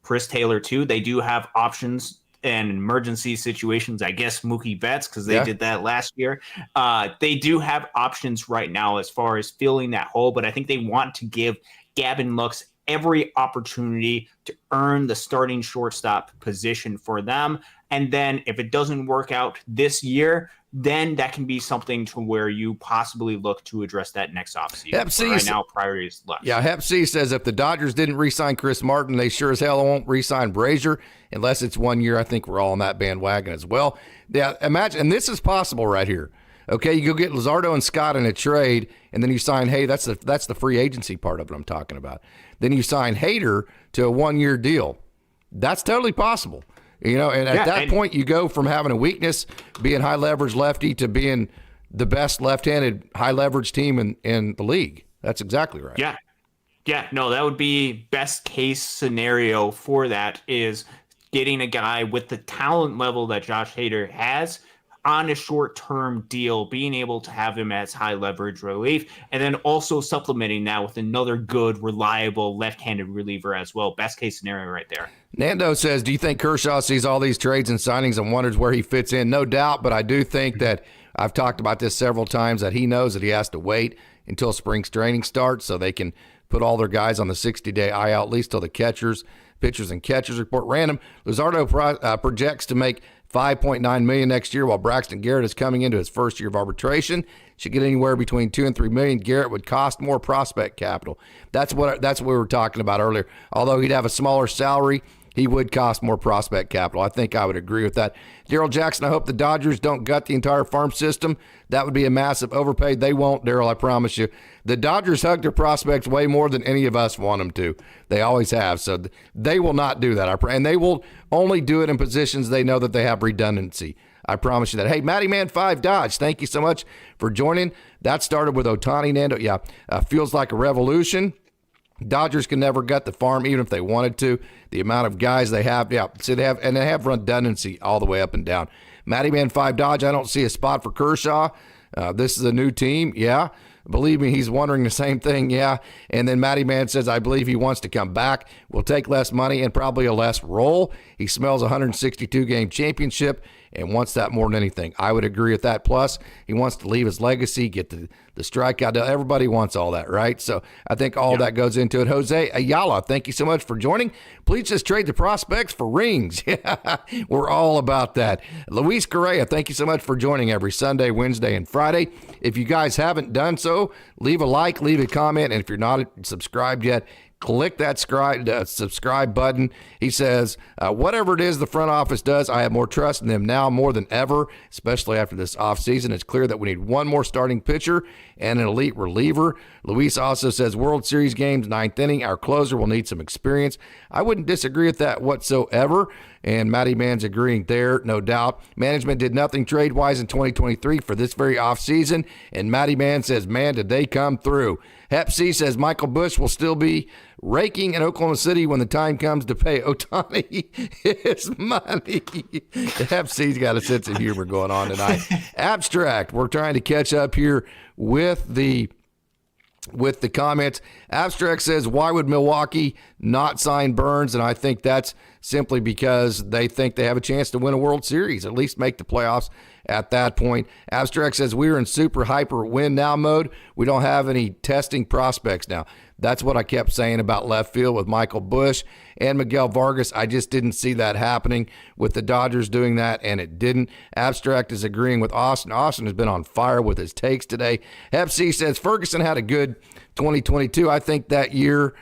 Chris Taylor, too. They do have options in emergency situations. I guess Mookie Betts, because they did that last year. They do have options right now as far as filling that hole, but I think they want to give Gavin Lux every opportunity to earn the starting shortstop position for them. And then if it doesn't work out this year, then that can be something to where you possibly look to address that next offseason. Right now, priority is left. Yeah, Hep C says if the Dodgers didn't re-sign Chris Martin, they sure as hell won't re-sign Brazier unless it's 1 year. I think we're all on that bandwagon as well. Yeah, imagine, and this is possible right here. Okay, you go get Luzardo and Scott in a trade, and then you sign, hey, that's the free agency part of it I'm talking about. Then you sign Hader to a 1 year deal. That's totally possible. You know, and at that point, you go from having a weakness, being high leverage lefty, to being the best left-handed high leverage team in the league. That's exactly right. Yeah, no, that would be best case scenario for that is getting a guy with the talent level that Josh Hader has on a short-term deal, being able to have him as high leverage relief, and then also supplementing that with another good, reliable left-handed reliever as well. Best case scenario right there. Nando says, do you think Kershaw sees all these trades and signings and wonders where he fits in? No doubt, but I do think that I've talked about this several times, that he knows that he has to wait until spring training starts so they can put all their guys on the 60-day IL, at least till the pitchers and catchers report. Random, Luzardo projects to make $5.9 million next year, while Braxton Garrett is coming into his first year of arbitration. Should get anywhere between $2 and $3 million. Garrett would cost more prospect capital. That's what we were talking about earlier. Although he'd have a smaller salary, he would cost more prospect capital. I think I would agree with that. Daryl Jackson, I hope the Dodgers don't gut the entire farm system. That would be a massive overpay. They won't, Daryl, I promise you. The Dodgers hug their prospects way more than any of us want them to. They always have. So they will not do that. And they will only do it in positions they know that they have redundancy. I promise you that. Hey, Matty Man 5 Dodge, thank you so much for joining. That started with Ohtani, Nando. Yeah, feels like a revolution. Dodgers can never gut the farm, even if they wanted to. The amount of guys they have, so they have redundancy all the way up and down. Matty Man 5 Dodge, I don't see a spot for Kershaw. This is a new team, yeah. Believe me, he's wondering the same thing, yeah. And then Matty Man says, I believe he wants to come back. Will take less money and probably a less role. He smells a 162-game championship and wants that more than anything. I would agree with that. Plus, he wants to leave his legacy, get the strikeout. Everybody wants all that, right? So I think all that goes into it. Jose Ayala, thank you so much for joining. Please just trade the prospects for rings. We're all about that. Luis Correa, thank you so much for joining every Sunday, Wednesday, and Friday. If you guys haven't done so, leave a like, leave a comment, and if you're not subscribed yet, click that subscribe button. He says, whatever it is the front office does, I have more trust in them now more than ever, especially after this offseason. It's clear that we need one more starting pitcher and an elite reliever. Luis also says World Series games, ninth inning, our closer will need some experience. I wouldn't disagree with that whatsoever. And Matty Man's agreeing there, no doubt. Management did nothing trade-wise in 2023 for this very offseason. And Matty Man says, man, did they come through. Hep C says Michael Busch will still be raking in Oklahoma City when the time comes to pay Ohtani his money. Hep C's got a sense of humor going on tonight. Abstract, we're trying to catch up here with the comments. Abstract says, why would Milwaukee not sign Burns? And I think that's simply because they think they have a chance to win a World Series, at least make the playoffs at that point. Abstract says, we're in super hyper win now mode. We don't have any testing prospects now. That's what I kept saying about left field with Michael Busch and Miguel Vargas. I just didn't see that happening with the Dodgers doing that, and it didn't. Abstract is agreeing with Austin. Austin has been on fire with his takes today. Hep C says Ferguson had a good 2022. I think that year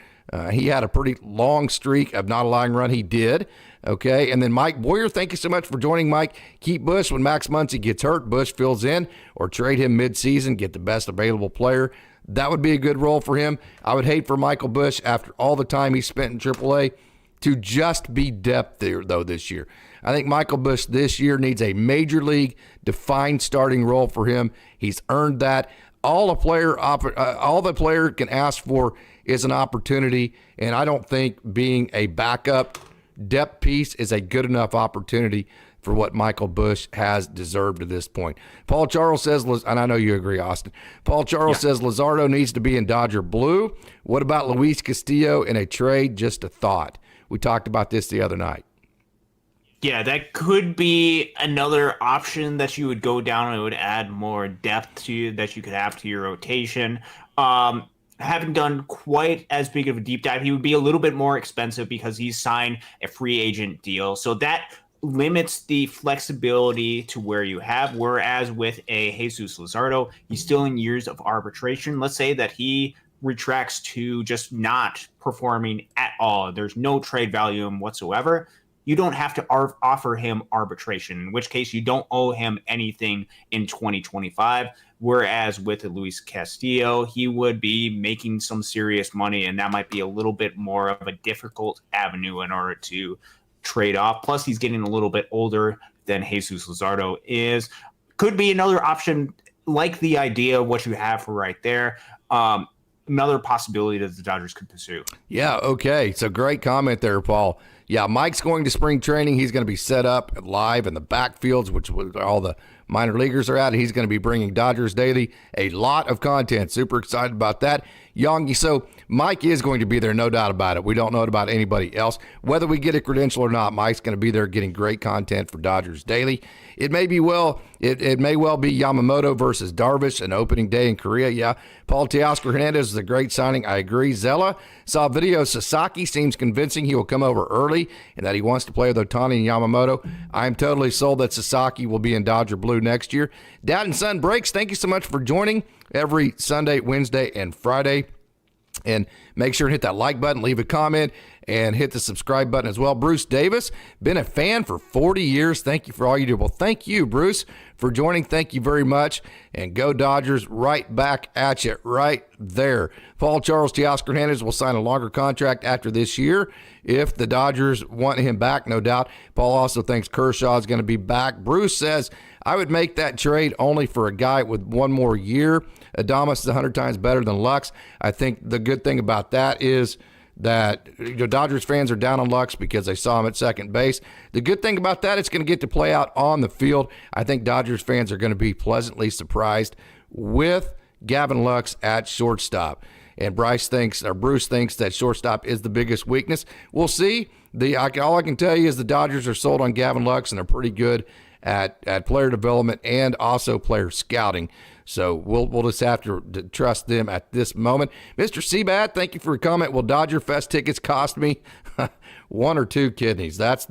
he had a pretty long streak of not allowing run. He did. Okay, and then Mike Boyer, thank you so much for joining, Mike. Keep Busch when Max Muncy gets hurt. Busch fills in, or trade him midseason, get the best available player. That would be a good role for him. I would hate for Michael Busch, after all the time he spent in AAA, to just be depth there, though, this year. I think Michael Busch this year needs a major league defined starting role for him. He's earned that. All the player can ask for is an opportunity, and I don't think being a backup depth piece is a good enough opportunity for what Michael Busch has deserved to this point. Paul Charles says, and I know you agree, Austin. Paul Charles says Luzardo needs to be in Dodger blue. What about Luis Castillo in a trade? Just a thought. We talked about this the other night. Yeah, that could be another option that you would go down, and it would add more depth to you that you could have to your rotation. Haven't done quite as big of a deep dive. He would be a little bit more expensive because he's signed a free agent deal. So that limits the flexibility to where you have. Whereas with a Jesus Luzardo, he's still in years of arbitration. Let's say that he retracts to just not performing at all. There's no trade value whatsoever. You don't have to offer him arbitration, in which case you don't owe him anything in 2025. Whereas with Luis Castillo, he would be making some serious money, and that might be a little bit more of a difficult avenue in order to trade off. Plus, he's getting a little bit older than Jesus Luzardo is. Could be another option, like the idea of what you have for right there. Another possibility that the Dodgers could pursue. Yeah, okay. So great comment there, Paul. Yeah, Mike's going to spring training. He's going to be set up live in the backfields, which all the minor leaguers are at. He's going to be bringing Dodgers Daily a lot of content. Super excited about that. Yongi, so Mike is going to be there, no doubt about it. We don't know about anybody else. Whether we get a credential or not, Mike's going to be there getting great content for Dodgers Daily. It may be it may well be Yamamoto versus Darvish, an opening day in Korea. Yeah, Paul Teoscar Hernandez is a great signing. I agree. Zella saw video. Sasaki seems convincing he will come over early and that he wants to play with Ohtani and Yamamoto. I'm totally sold that Sasaki will be in Dodger blue next year. Dad and Son Breaks, thank you so much for joining every Sunday, Wednesday, and Friday. And make sure to hit that like button, leave a comment, and hit the subscribe button as well. Bruce Davis, been a fan for 40 years. Thank you for all you do. Well, thank you, Bruce, for joining. Thank you very much. And go Dodgers, right back at you right there. Paul Charles Teoscar Hernandez will sign a longer contract after this year if the Dodgers want him back, no doubt. Paul also thinks Kershaw is going to be back. Bruce says, I would make that trade only for a guy with one more year. Adames is 100 times better than Lux. I think the good thing about that is that Dodgers fans are down on Lux because they saw him at second base. The good thing about that, it's going to get to play out on the field. I think Dodgers fans are going to be pleasantly surprised with Gavin Lux at shortstop. And Bruce thinks that shortstop is the biggest weakness. We'll see. All I can tell you is the Dodgers are sold on Gavin Lux and are pretty good at player development and also player scouting. So we'll just have to trust them at this moment. Mr. Seabad, thank you for your comment. Will Dodger Fest tickets cost me 1 or 2 kidneys? That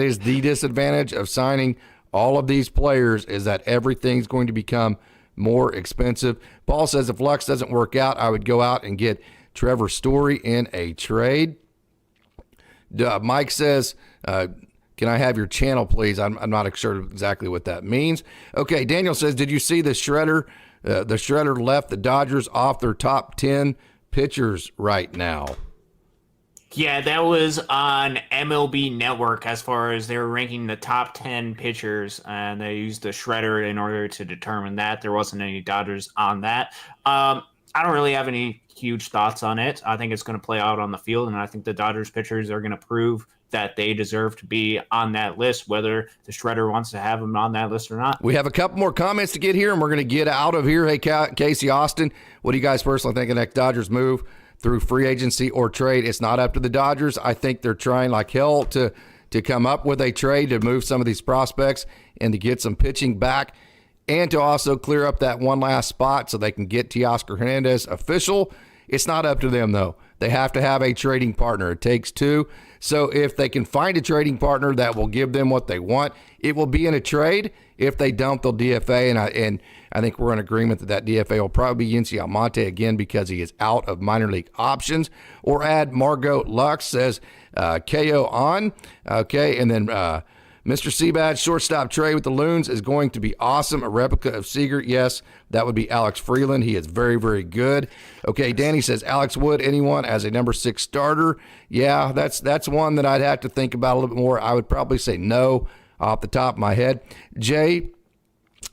is the disadvantage of signing all of these players, is that everything's going to become more expensive. Paul says if Lux doesn't work out, I would go out and get Trevor Story in a trade. Mike says, can I have your channel, please? I'm not sure exactly what that means. Okay, Daniel says, did you see the Shredder? The Shredder left the Dodgers off their top 10 pitchers right now. Yeah, that was on MLB Network as far as they were ranking the top 10 pitchers, and they used the shredder in order to determine that. There wasn't any Dodgers on that. I don't really have any huge thoughts on it. I think it's going to play out on the field, and I think the Dodgers pitchers are going to prove that they deserve to be on that list, whether the shredder wants to have them on that list or not. We have a couple more comments to get here, and we're going to get out of here. Hey, Casey Austin, what do you guys personally think of that Dodgers move through free agency or trade? It's not up to the Dodgers. I think they're trying like hell to come up with a trade to move some of these prospects and to get some pitching back and to also clear up that one last spot so they can get Teoscar Hernandez official. It's not up to them, though. They have to have a trading partner. It takes two. So if they can find a trading partner that will give them what they want, it will be in a trade. If they don't, they'll DFA, and I think we're in agreement that DFA will probably be Yincy Almonte again because he is out of minor league options. Or add Margot Lux, says KO on. Okay, and then Mr. Seabad, shortstop trade with the Loons is going to be awesome. A replica of Seager, yes, that would be Alex Freeland. He is very, very good. Okay, Danny says Alex Wood, anyone as a number 6 starter? Yeah, that's one that I'd have to think about a little bit more. I would probably say no off the top of my head. Jay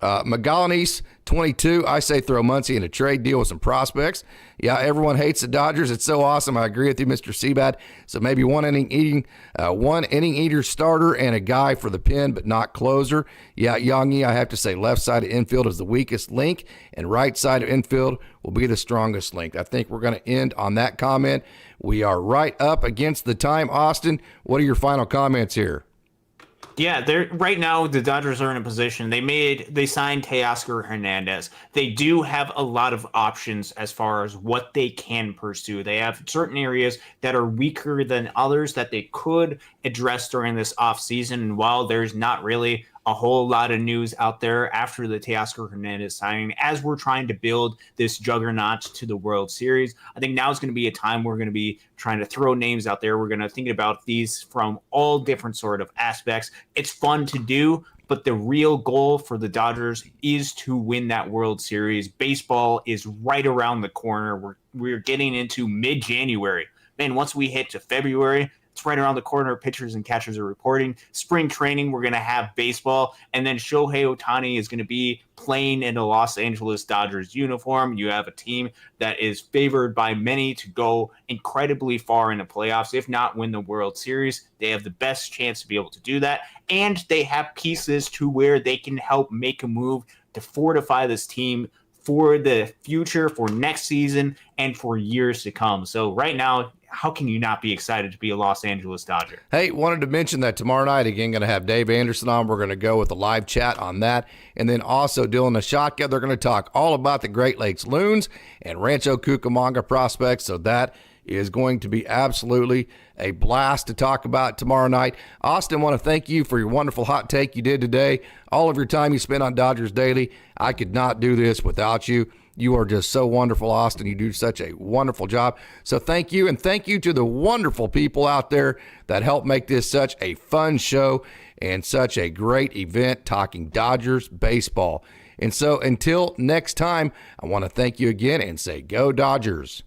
Magallanes, 22. I say throw Muncy in a trade deal with some prospects. Yeah, everyone hates the Dodgers. It's so awesome. I agree with you, Mr. Seabad. So maybe one inning eater starter and a guy for the pen, but not closer. Yeah, Yangi, I have to say left side of infield is the weakest link, and right side of infield will be the strongest link. I think we're going to end on that comment. We are right up against the time. Austin, what are your final comments here? Yeah, they're right now the Dodgers are in a position. They signed Teoscar Hernandez. They do have a lot of options as far as what they can pursue. They have certain areas that are weaker than others that they could address during this offseason. And while there's not really a whole lot of news out there after the Teoscar Hernandez signing, as we're trying to build this juggernaut to the World Series, I think now is going to be a time we're going to be trying to throw names out there. We're going to think about these from all different sort of aspects. It's fun to do, but the real goal for the Dodgers is to win that World Series. Baseball is right around the corner. We're getting into mid-January. Man, once we hit to February, it's right around the corner. Pitchers and catchers are reporting. Spring training, we're going to have baseball. And then Shohei Ohtani is going to be playing in a Los Angeles Dodgers uniform. You have a team that is favored by many to go incredibly far in the playoffs, if not win the World Series. They have the best chance to be able to do that. And they have pieces to where they can help make a move to fortify this team for the future, for next season, and for years to come. So right now, how can you not be excited to be a Los Angeles Dodger? Hey, wanted to mention that tomorrow night, again, going to have Dave Anderson on. We're going to go with a live chat on that. And then also Dylan Ashaka, they're going to talk all about the Great Lakes Loons and Rancho Cucamonga prospects. So that is going to be absolutely a blast to talk about tomorrow night. Austin, I want to thank you for your wonderful hot take you did today. All of your time you spent on Dodgers Daily. I could not do this without you. You are just so wonderful, Austin. You do such a wonderful job. So thank you, and thank you to the wonderful people out there that help make this such a fun show and such a great event talking Dodgers baseball. And so until next time, I want to thank you again and say, go Dodgers.